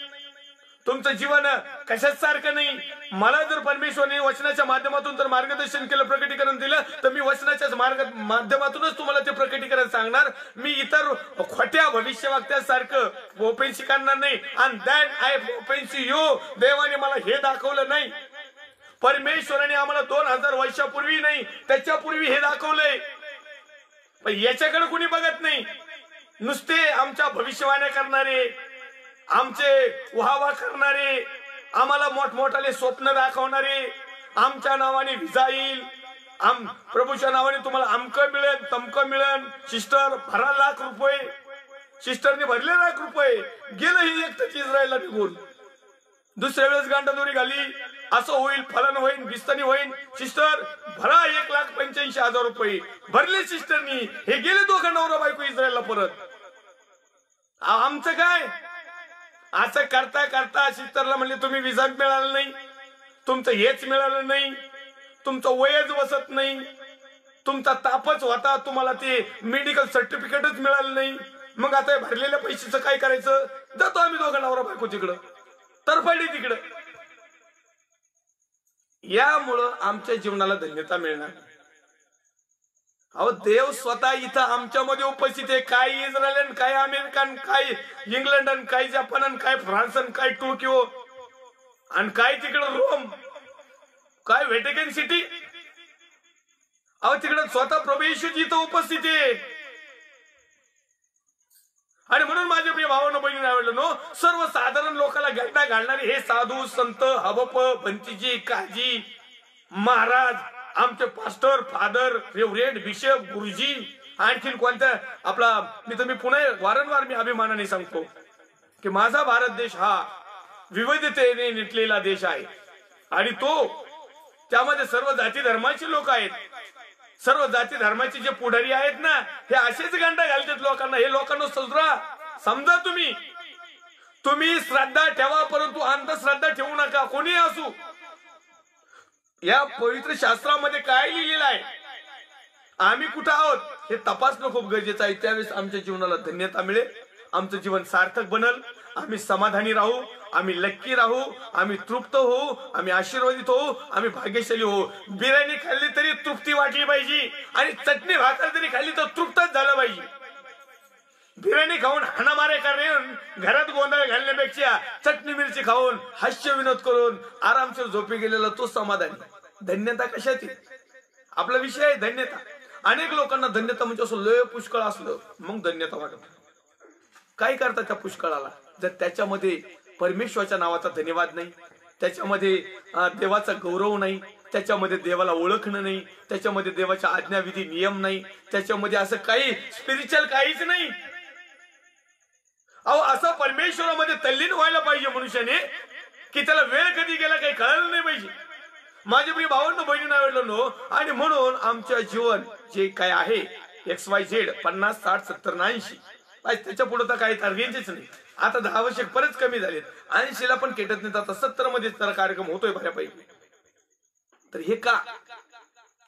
S1: तुमचं जीवन कशाच सारखं नाही. मला जर परमेश्वराने वचनाच्या माध्यमातून जर मार्गदर्शन केलं, प्रकटीकरण दिलं, तर मी वचनाच्याच माध्यमातूनच तुम्हाला ते प्रकटीकरण सांगणार. मी इतर खोट्या भविष्यवक्त्यासारखं ओपेन्सी करणार नाही. आणि दॅट आय ओपेन्सी यू, देवाने मला हे दाखवलं नाही. परमेश्वराने आम्हाला 2000 वर्षापूर्वी नाही त्याच्यापूर्वी हे दाखवलंय, पण याच्याकडे कुणी बघत नाही. नुसते आमच्या भविष्यवाण्या करणारे, आमचे वाहवा करणारे, आम्हाला मोठमोठाले स्वप्न दाखवणारे, आमच्या नावाने विजा येईल, प्रभूच्या नावाने तुम्हाला अमकं मिळेल, तमकं मिळेल, सिस्टर भरा लाख रुपये, सिस्टरने भरले लाख रुपये, गेलं ही एकटंच इस्रायलला निघून. दुसऱ्या वेळेस गांडादोरी घाली, असं होईल, फलन होईल, बिस्तनी होईल, सिस्टर भरा 1,85,000 रुपये भरले सिस्टरनी, हे गेले दोघं नवरा बायको इस्रायलला परत. आमचं काय? असं करता करता सिस्टरला म्हणले तुम्ही विजा मिळालं नाही, तुमचं हेच मिळालं नाही, तुमचं वयच बसत नाही, तुमचा तापच होता, तुम्हाला ते मेडिकल सर्टिफिकेटच मिळालं नाही, मग आता भरलेल्या पैशाचं काय करायचं? जातो आम्ही दोघं नवरा बायको तिकडं, तरफडी तिकडं. यामुळं आमच्या जीवनाला धन्यता मिळणार. अहो देव स्वतः इथं आमच्यामध्ये उपस्थित आहे. काय इस्रायल, काय अमेरिकन, काय इंग्लंड, काय जपान, काय फ्रान्स, काय टोकियो, आणि काय तिकडं रोम, काय व्हॅटिकन सिटी. अहो तिकडं स्वतः प्रभू येशू इथं उपस्थित आहे. आणि म्हणून माझ्या प्रिय भावांनो बहिणी आवडलं नो, सर्वसाधारण लोकांना गड्डा घालणारे हे साधू संत, हबप, भंतीजी, काजी, महाराज, आमचे पास्टर, फादर, रेव्हरेंड, बिशप, गुरुजी, आणखीन कोणत्या आपला मी पुन्हा वारंवार मी अभिमानाने सांगतो की माझा भारत देश हा विविधतेने नटलेला देश आहे आणि तो त्यामध्ये सर्व जाती धर्माचे लोक आहेत. सर्व जाती धर्माचे जे पुढारी आहेत ना, हे असेच गांडा घालतात लोकांना. हे लोकांना सुधरा, समजा. तुम्ही श्रद्धा ठेवा, परंतु अंधश्रद्धा ठेवू नका, कोणी असू. या पवित्र शास्त्रामध्ये काय लिहिलेलं आहे, आम्ही कुठं आहोत हे तपासणं खूप गरजेचं आहे. त्यावेळेस आमच्या जीवनाला धन्यता मिळेल, आमचं जीवन सार्थक बनल, आम्ही समाधानी राहू, आम्ही लक्की राहू, आम्ही तृप्त होऊ, आम्ही आशीर्वादित होऊ, आम्ही भाग्यशाली होऊ. बिर्याणी खाल्ली तरी तृप्ती वाटली पाहिजे आणि चटणी भाकर जरी खाल्ली तर तृप्तच झालं पाहिजे. बिर्याणी खाऊन हाणामारे करून घरात गोंधळ घालण्यापेक्षा चटणी मिरची खाऊन हास्य विनोद करून आरामशीर झोपी गेलेला तो समाधानी. धन्यता कशाची? आपला विषय आहे धन्यता. अनेक लोकांना धन्यता म्हणजे असं लय पुष्कळ असलं मग धन्यता वाटत. काय करतात त्या पुष्कळाला? जर त्याच्यामध्ये परमेश्वराच्या नावाचा धन्यवाद नाही, त्याच्यामध्ये देवाचा गौरव नाही, त्याच्यामध्ये देवाला ओळखणं नाही, त्याच्यामध्ये देवाच्या आज्ञाविधी नियम नाही, त्याच्यामध्ये असं काही स्पिरिच्युअल काहीच नाही. अहो असं परमेश्वरामध्ये तल्लीन व्हायला पाहिजे मनुष्याने की त्याला वेळ कधी गेला काही कळायला नाही पाहिजे. माझे प्रिय भावांनो बहिणींनो आवडलं नो, आणि म्हणून आमच्या जीवन जे काय आहे XYZ 50, 60, 70, 80 त्याच्या पुढे तर काही रेंजच नाही. आता 10 वर्ष परत कमी झालेत, 80ला पण केटत नाही, आता 70 मध्ये तर कार्यक्रम होतोय बऱ्यापैकी. तर हे का?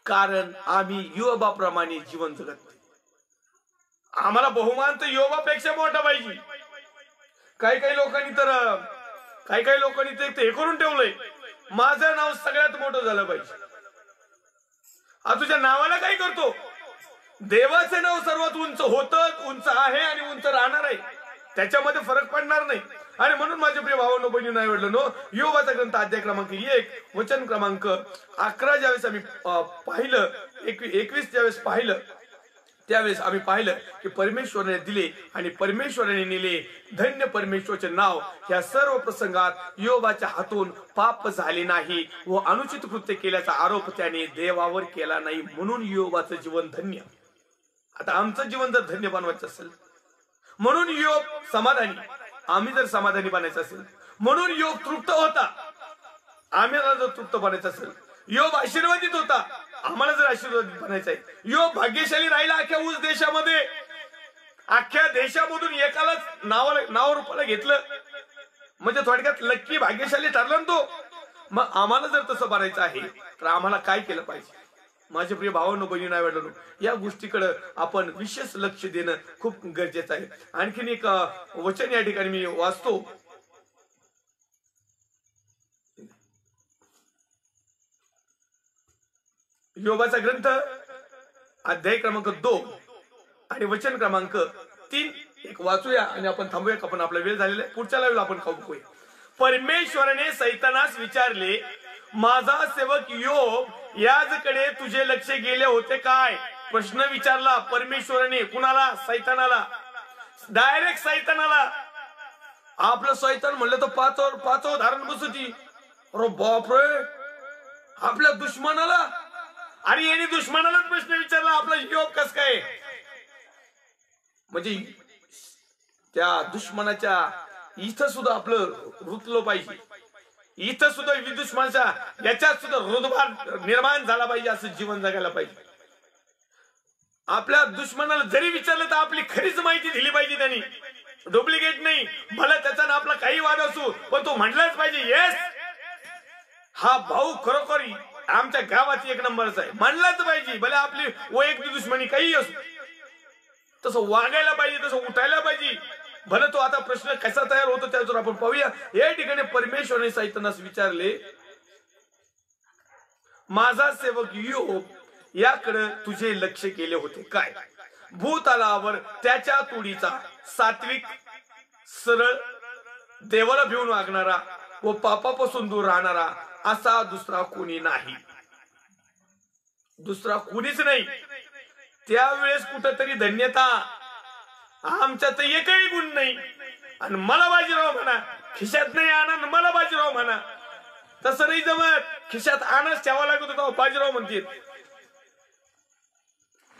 S1: कारण आम्ही योबाप्रमाणे जीवन जगत नाही. आम्हाला बहुमान तर योबापेक्षा मोठा पाहिजे. काही लोकांनी तर हे करून ठेवलंय, माझं नाव सगळ्यात मोठं झालं पाहिजे. तुझ्या नावाला काय करतो? देवाचं नाव सर्वात उंच होतं, उंच आहे आणि उंच राहणार आहे, त्याच्यामध्ये फरक पडणार नाही. आणि म्हणून माझे प्रिय भावांनो बहिणी नाही वाटलं नो, योबाचा ग्रंथ अध्याय क्रमांक 1 वचन क्रमांक 11 ज्यावेळेस आम्ही पाहिलं, 21 ज्यावेळेस पाहिलं, त्यावेळेस आम्ही पाहिलं की परमेश्वराने दिले आणि परमेश्वराने नेले. धन्य परमेश्वराचे नाव. ह्या सर्व प्रसंगात योबाच्या हातून पाप झाले नाही व अनुचित कृत्य केल्याचा आरोप त्याने देवावर केला नाही, म्हणून योबाचं जीवन धन्य. आता आमचं जीवन जर धन्य बनवायचं असेल, म्हणून योग समाधानी, आम्ही जर समाधानी बनायचं असेल, म्हणून योग तृप्त होता, आम्हाला जर तृप्त बनायचं असेल, योग आशीर्वादित होता, आम्हाला जर आशीर्वादित बनायचं आहे, योग भाग्यशाली राहिला अख्ख्या ऊस देशामध्ये, अख्ख्या देशामधून एकालाच नाव रूपाला घेतलं, म्हणजे थोडक्यात लक्की भाग्यशाली ठरला ना तो. मग आम्हाला जर तसं बनायचं आहे तर आम्हाला काय केलं पाहिजे? माझे प्रिय भावांनो बहिणी नाही वाटलं, या गोष्टीकडे आपण विशेष लक्ष देणं खूप गरजेचं आहे. आणखीन एक वचन या ठिकाणी मी वाचतो. योबाचा ग्रंथ अध्याय क्रमांक 2 आणि वचन क्रमांक 3 एक वाचूया आणि आपण थांबूया. आपण आपला वेळ झालेला आहे, पुढच्या वेळेला आपण बघूया. परमेश्वराने सैतानास विचारले, माझा सेवक योब याजकडे तुझे लक्ष गेले होते काय? प्रश्न विचारला परमेश्वराने. कुणाला? सैतानाला. डायरेक्ट सैतानाला. आपलं सैतान म्हणलं तर पाचवर धारण बसती. अरे बापरे, आपल्या दुश्मनाला. आणि यांनी दुश्मनालाच प्रश्न विचारला, आपला योब कस काय? म्हणजे त्या दुश्मनाच्या इथं सुद्धा आपलं रुतलं पाहिजे, इथं सुद्धा दुश्मनाच्या याच्यात सुद्धा रुदभार निर्माण झाला पाहिजे, असं जीवन जगायला पाहिजे. आपल्या दुश्मनाला जरी विचारलं तर आपली खरीच माहिती दिली पाहिजे त्यांनी, डुप्लिकेट नाही. मला त्याचा ना आपला काही वाद असू, पण तो म्हटलाच पाहिजे, येस हा भाऊ खरोखर आमच्या गावात एक नंबरचा आहे, म्हणलाच पाहिजे. भले आपली वैयक्तिक दुश्मनी काही असू, तसं वागायला पाहिजे, तसं उठायला पाहिजे. भले तो आता प्रश्न कसा तयार होतो त्यावर आपण पाहूया. या ठिकाणी परमेश्वराने सैतानास विचारले, माझा सेवक योब याकडे तुझे लक्ष केले होते काय? भूतलावर त्याच्या तोडीचा सात्विक, सरळ, देवाला भिवून वागणारा व पापापासून दूर राहणारा असा दुसरा कोणी नाही. दुसरा कोणीच नाही. त्यावेळेस कुठंतरी धन्यता. आमच्यात एकही गुण नाही आणि मला बाजीराव म्हणा, खिशात नाही आनंद मला बाजीराव म्हणा. तसं नाही जमत. खिशात आनंद ठेवा लागत होता, बाजीराव म्हणतील.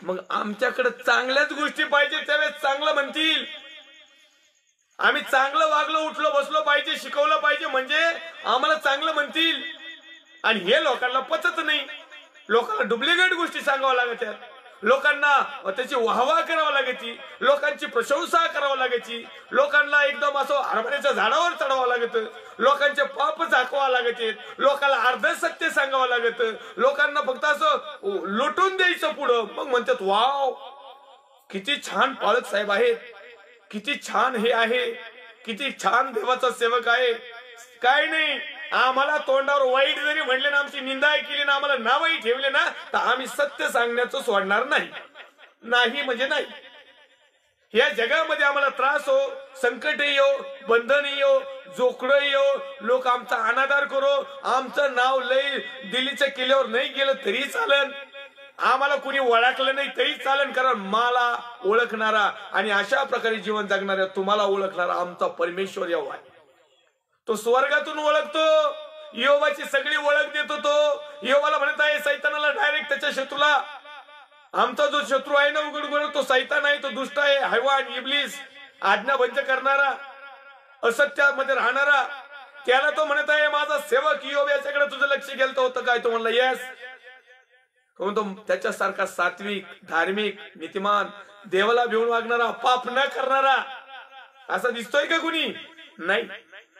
S1: मग आमच्याकडे चांगल्याच गोष्टी पाहिजे, त्यावेळेस चांगलं म्हणतील. आम्ही चांगलं वागलो, उठलो, बसलो पाहिजे, शिकवलं पाहिजे, म्हणजे आम्हाला चांगलं म्हणतील. आणि हे लोकांना पचत नाही. लोकांना डुप्लिकेट गोष्टी सांगावं लागत, लोकांना त्याची वाहवा करावं लागायची, लोकांची प्रशंसा करावं लागायची, लोकांना एकदम असं हरभऱ्याच्या झाडावर चढवावं लागत, लोकांचे पाप झाकवावं लागायचे, लोकांना अर्ध सत्य सांगावं लागत, लोकांना फक्त असं लुटून द्यायचं पुढं. मग म्हणतात, वाव किती छान पालक साहेब आहेत, किती छान हे आहे, किती छान देवाचा सेवक आहे. काय नाही, आम्हाला तोंडावर वाईट जरी म्हणले ना, आमची निंदा केली ना, आम्हाला नावही ठेवले ना, तर आम्ही सत्य सांगण्याचं सोडणार नाही. नाही म्हणजे नाही. या जगामध्ये आम्हाला त्रास हो, संकट येऊ, बंधन येऊ, जोखडं येऊ, लोक आमचा अनादर करो, आमचं नाव लय दिल्लीच्या किल्ल्यावर नाही गेलं तरी चालन, आम्हाला कुणी ओळखलं नाही तरी चालन, कारण मला ओळखणारा आणि अशा प्रकारे जीवन जगणाऱ्या तुम्हाला ओळखणारा आमचा परमेश्वर यहोवा आहे. तो स्वर्गातून ओळखतो. योबाची सगळी ओळख देतो तो. योबाला म्हणत आहे सैतानाला डायरेक्ट, त्याच्या शत्रूला, आमचा जो शत्रू आहे ना उघड उघड, तो सैतान आहे, तो दुष्ट आहे, हैवान, इब्लीस, आज्ञाभंग करणारा, असत्यामध्ये राहणारा, त्याला तो म्हणत आहे माझा सेवक योब याच्याकडे तुझं लक्ष गेलं होतं काय? तो म्हणला येस. तो त्याच्यासारखा सात्विक, धार्मिक, नीतिमान, देवाला भिवून वागणारा, पाप न करणारा असा दिसतोय का कुणी? नाही.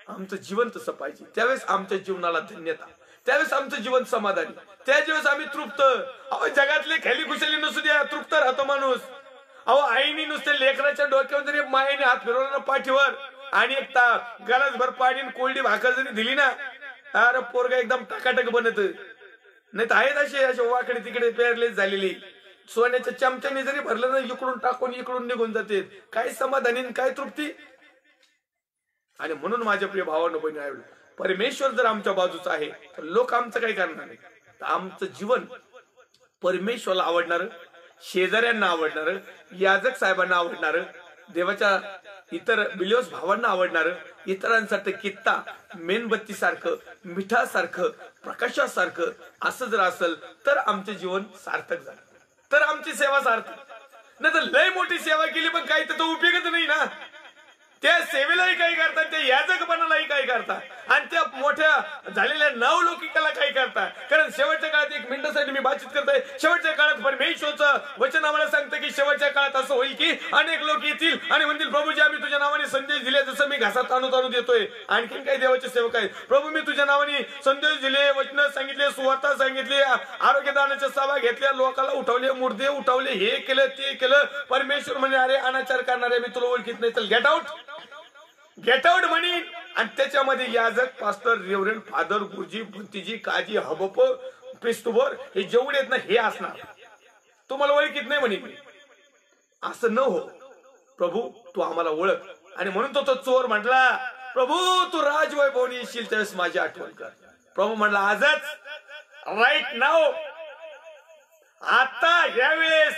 S1: आमचं जीवन तसं पाहिजे. त्यावेळेस आमच्या जीवनाला धन्यता, त्यावेळेस आमचं जीवन समाधानी, त्यावेळेस आम्ही तृप्त. अहो जगातले खाली खुशाली नसू द्या, तृप्त राहतो माणूस. अहो आईनी नुसते लेकराच्या डोक्यावर जरी मायेने हात फिरवला ना पाठीवर आणि एक गलासभर पाणी कोरडी भाकर जरी दिली ना, अरे पोरगा एकदम टकाटक बनत, नाही तर आहेत असे वाकडे तिकडे पेरलेच झालेली. सोन्याच्या चमच्याने जरी भरलं ना इकडून टाकून इकडून निघून जाते. काय समाधानी काय तृप्ती. आणि म्हणून माझ्या प्रिय भावांनो बहिणी, परमेश्वर जर आमच्या बाजूचा आहे तर लोक आमचं काय करणार नाही. तर आमचं जीवन परमेश्वरला आवडणार, शेजाऱ्यांना आवडणार, याजक साहेबांना आवडणार, देवाच्या इतर बिलिओस भावांना आवडणार, इतरांसाठी कित्ता मेणबत्ती सारखं, मिठासारखं, प्रकाशासारखं असं जर असेल तर आमचे जीवन सार्थक झालं, तर आमची सेवा सार्थक. नाही तर लय मोठी सेवा केली पण काही त्याचा उपयोगच नाही ना. त्या सेवेलाही काही करतात, त्या याजकपणालाही काही करतात, आणि त्या मोठ्या झालेल्या नावलौकिकाला काही करतात. कारण शेवटच्या काळात, एक मिनिटासाठी मी बातचीत करतोय, शेवटच्या काळात परमेश्वरचं वचन आम्हाला सांगतं की शेवटच्या काळात असं होईल की अनेक लोक येतील आणि म्हणतील, प्रभूजी आम्ही तुझ्या नावाने संदेश दिले, जसं मी घासात ताणू देतोय. आणखीन काही देवाचे सेवक आहेत, प्रभू मी तुझ्या नावाने संदेश दिले, वचन सांगितले, सुवार्ता सांगितली, आरोग्यदानाच्या सभा घेतल्या, लोकांना उठवले, मुर्दे उठवले, हे केलं ते केलं. परमेश्वर म्हणे, अरे अनाचार करणारे मी तुला ओळखीत नाही, चल गेट आउट, गेट आउट म्हणे. आणि त्याच्यामध्ये याजक, पास्टर, रेव्हरंड, फादर, गुरुजी, भंतीजी, काजी, हबप, पेस्तुबर हे जेवढे आहेत ना हे असणार. तुम्हाला ओळखीत नाही म्हणे. असं न हो, प्रभू तू आम्हाला ओळख. आणि म्हणून तो चोर म्हटला, प्रभू तू राजवैभवनी येशील त्यावेळेस माझी आठवण कर. प्रभू म्हणला, आजच, राईट नाव, आता यावेळेस.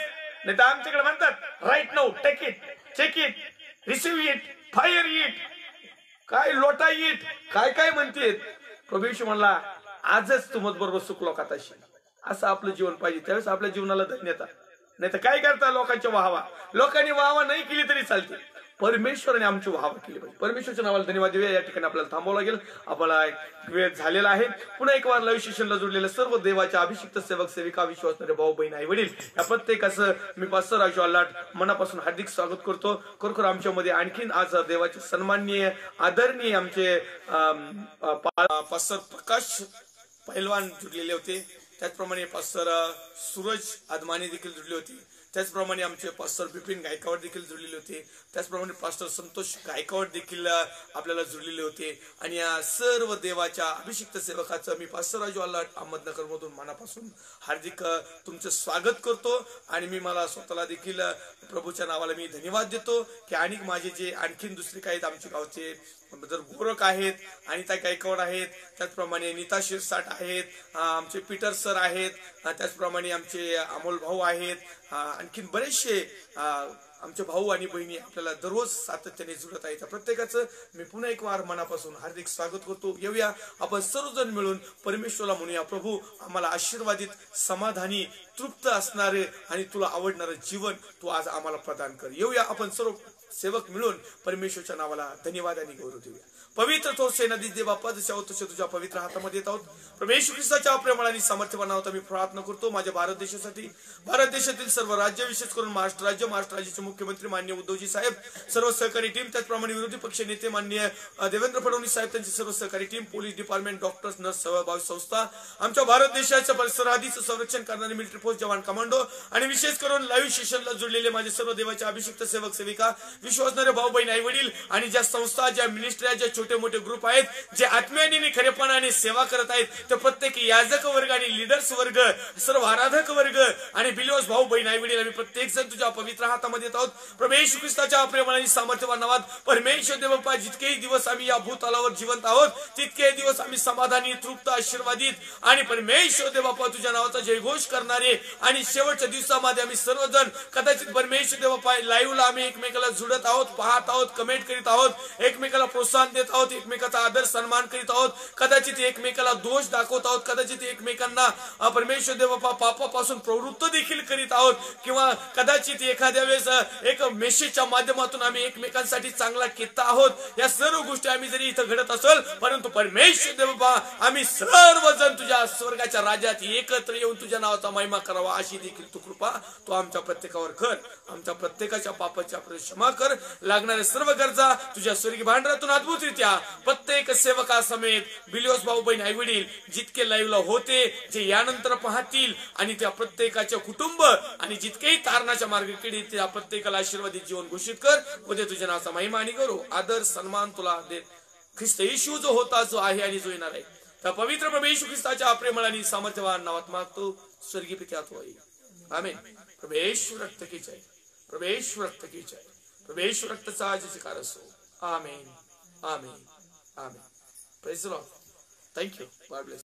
S1: नाही तर आमच्याकडे म्हणतात राईट नाव, take it, check it, receive it, fire it, काय लोटा इट, काय काय म्हणते. प्रभू येशू म्हणला, आजच तुमच बरोबर सुख लोकात असेल. असं आपलं जीवन पाहिजे, त्यावेळेस आपल्या जीवनाला धन्यता. नाही तर काय करता, लोकांच्या वाहवा, लोकांनी वाहवा नाही केली तरी चालते, परमेश्वराने आमची वाहवा केली पाहिजे. परमेश्वरच्या नावाला धन्यवाद देऊया. या ठिकाणी आपल्याला थांबावं लागेल, आपला वेळ झालेला आहे. पुन्हा एक वार लाईव्ह सेशनला जोडलेले सर्व देवाच्या अभिषिक्त सेवक सेविका, विश्वासणारे भाऊ बहीण आई वडील, या प्रत्येकाचं मी पास्टर राजू आल्हाट मनापासून हार्दिक स्वागत करतो. खरोखर आमच्यामध्ये आणखीन आज देवाचे सन्माननीय आदरणीय आमचे पास्टर प्रकाश पैलवान जुडलेले होते. त्याचप्रमाणे पास्टर सूरज आदमानी देखील जुडले होते. त्याचप्रमाणे आमचे पास्टर बिपिन गायकवाड देखील जुळलेले होते. त्याचप्रमाणे पास्टर संतोष गायकवाड देखील आपल्याला जुळलेले होते. आणि या सर्व देवाच्या अभिषिक्त सेवकाचं मी पास्टर राजू आल्हाट अहमदनगर मधून मनापासून हार्दिक तुमचं स्वागत करतो. आणि मी मला स्वतःला देखील प्रभूच्या नावाला मी धन्यवाद देतो की आणि माझे जे आणखीन दुसरे काही आमच्या गावचे जर गोरख आहेत, अनिता गायकवाड आहेत, त्याचप्रमाणे नीता शिरसाट आहेत, आमचे पीटर सर आहेत, त्याचप्रमाणे आमचे अमोल भाऊ आहेत, आणखीन बरेचसे आमचे भाऊ आणि बहिणी आपल्याला दररोज सातत्याने जुळत आहेत. प्रत्येकाचं मी पुन्हा एक वार मनापासून हार्दिक स्वागत करतो. येऊया आपण सर्वजण मिळून परमेश्वराला म्हणूया, प्रभू आम्हाला आशीर्वादित, समाधानी, तृप्त असणारे आणि तुला आवडणारं जीवन तू आज आम्हाला प्रदान कर. येऊया आपण सर्व सेवक मिळून परमेश्वरच्या नावाला धन्यवाद आणि गौरव देऊया. पवित्र तो सेनाधी देवा पद सेवक तुझ्या पवित्र हातामध्ये येत आहोत. परमेश्वर ख्रिस्ताच्या प्रेमाने आणि सामर्थ्यवाना होता मी प्रार्थना करतो माझ्या भारत देशासाठी, भारत देशातील सर्व राज्य, विशेष करून महाराष्ट्र राज्य, महाराष्ट्र राज्याचे मुख्यमंत्री माननीय उद्धवजी साहेब, सर्व सहकारी टीम, त्याचप्रमाणे विरोधी पक्ष नेते माननीय देवेंद्र फडणवीस साहेब, त्यांची सर्व सहकारी team, police department, doctors, nurse, सहभागी संस्था, आमच्या भारत देशाच्या परिसराधीचं संरक्षण करणारे मिलिटरी फोर्स जवान, कमांडो आणि विशेष करून लाईव्ह सेशनला जुळलेले माझे सर्व देवाच्या अभिषिक्त सेवक सेविका, विश्वासणारे भाऊ बहीण आई वडील आणि ज्या संस्था, ज्या मिनिस्ट्र्या, ज्या छोटे मोठे ग्रुप आहेत, जे आत्मीयाने खरेपणाने सेवा करत आहेत, ते प्रत्येक याजक वर्ग आणि लीडर्स वर्ग, सर्व आराधक वर्ग आणि बिलिओस भाऊ बहीण आई वडील, आम्ही प्रत्येक जण तुझ्या पवित्र हातामध्ये येत आहोत. प्रभू येशू ख्रिस्ताच्या प्रेमाने सामर्थ्यवान नावात परमेश्वर देवबापा, जितकेही दिवस आम्ही या भूतलावर जिवंत आहोत, तितके दिवस आम्ही समाधानी, तृप्त, आशीर्वादित आणि परमेश्वर देवबापा तुझ्या नावाचा जयघोष करणारे आणि शेवटच्या दिवसामध्ये आम्ही सर्वजण कदाचित परमेश्वर देवबापा लाईव्हला आम्ही एकमेकाला जुडत आहोत, पाहत आहोत, कमेंट करीत आहोत, एकमेकाला प्रोत्साहन देत आहोत, एकमेकाचा आदर सन्मान करीत आहोत, कदाचित एकमेकाला दोष दाखवत आहोत, कदाचित एकमेकांना परमेश्वर देवबापा पापापासून प्रवृत्त देखील करीत आहोत, किंवा कदाचित एखाद्या वेळेस एक मेसेजच्या माध्यमातून आम्ही एकमेकांसाठी चांगला कित्ता आहोत. या सर्व गोष्टी आम्ही जरी इथं घडत असेल, परंतु परमेश्वर देवबापा आम्ही सर्वजण तुझ्या स्वर्गाच्या राज्यात एकत्र येऊन तुझ्या नावाचा महिमा करावा अशी देखील तू कृपा तू आमच्या प्रत्येकावर कर. आमच्या प्रत्येकाच्या पापाच्या क्षमा कर. लागणाऱ्या सर्व गरजा तुझ्या स्वर्गीय भांडारातून अद्भुतरित्या प्रत्येक सेवका समेत बिलिओस भाऊ बहीण आई वडील जितके लाईव्हला होते, जे यानंतर पाहतील आणि त्या प्रत्येकाचे कुटुंब आणि जितकेही तारणाच्या मार्गाकडे त्या प्रत्येकाला आशीर्वादित जीवन घोषित कर. उद्या तुझ्या नावाचा महिमा आणि करू, आदर सन्मान तुला देत ख्रिस्त येशू जो होता, जो आहे आणि जो येणार आहे, त्या पवित्र प्रभू येशू ख्रिस्ताच्या प्रेमळ आणि सामर्थ्यवान नावात मागतो, स्वर्गीय पित्यात होई. आमेन. प्रभू येशू रक्त की जय, प्रभू येशू रक्त की जय, प्रभू येशू रक्तचा जयकार असो. Amen, amen, amen. Praise the Lord. Thank you. God bless.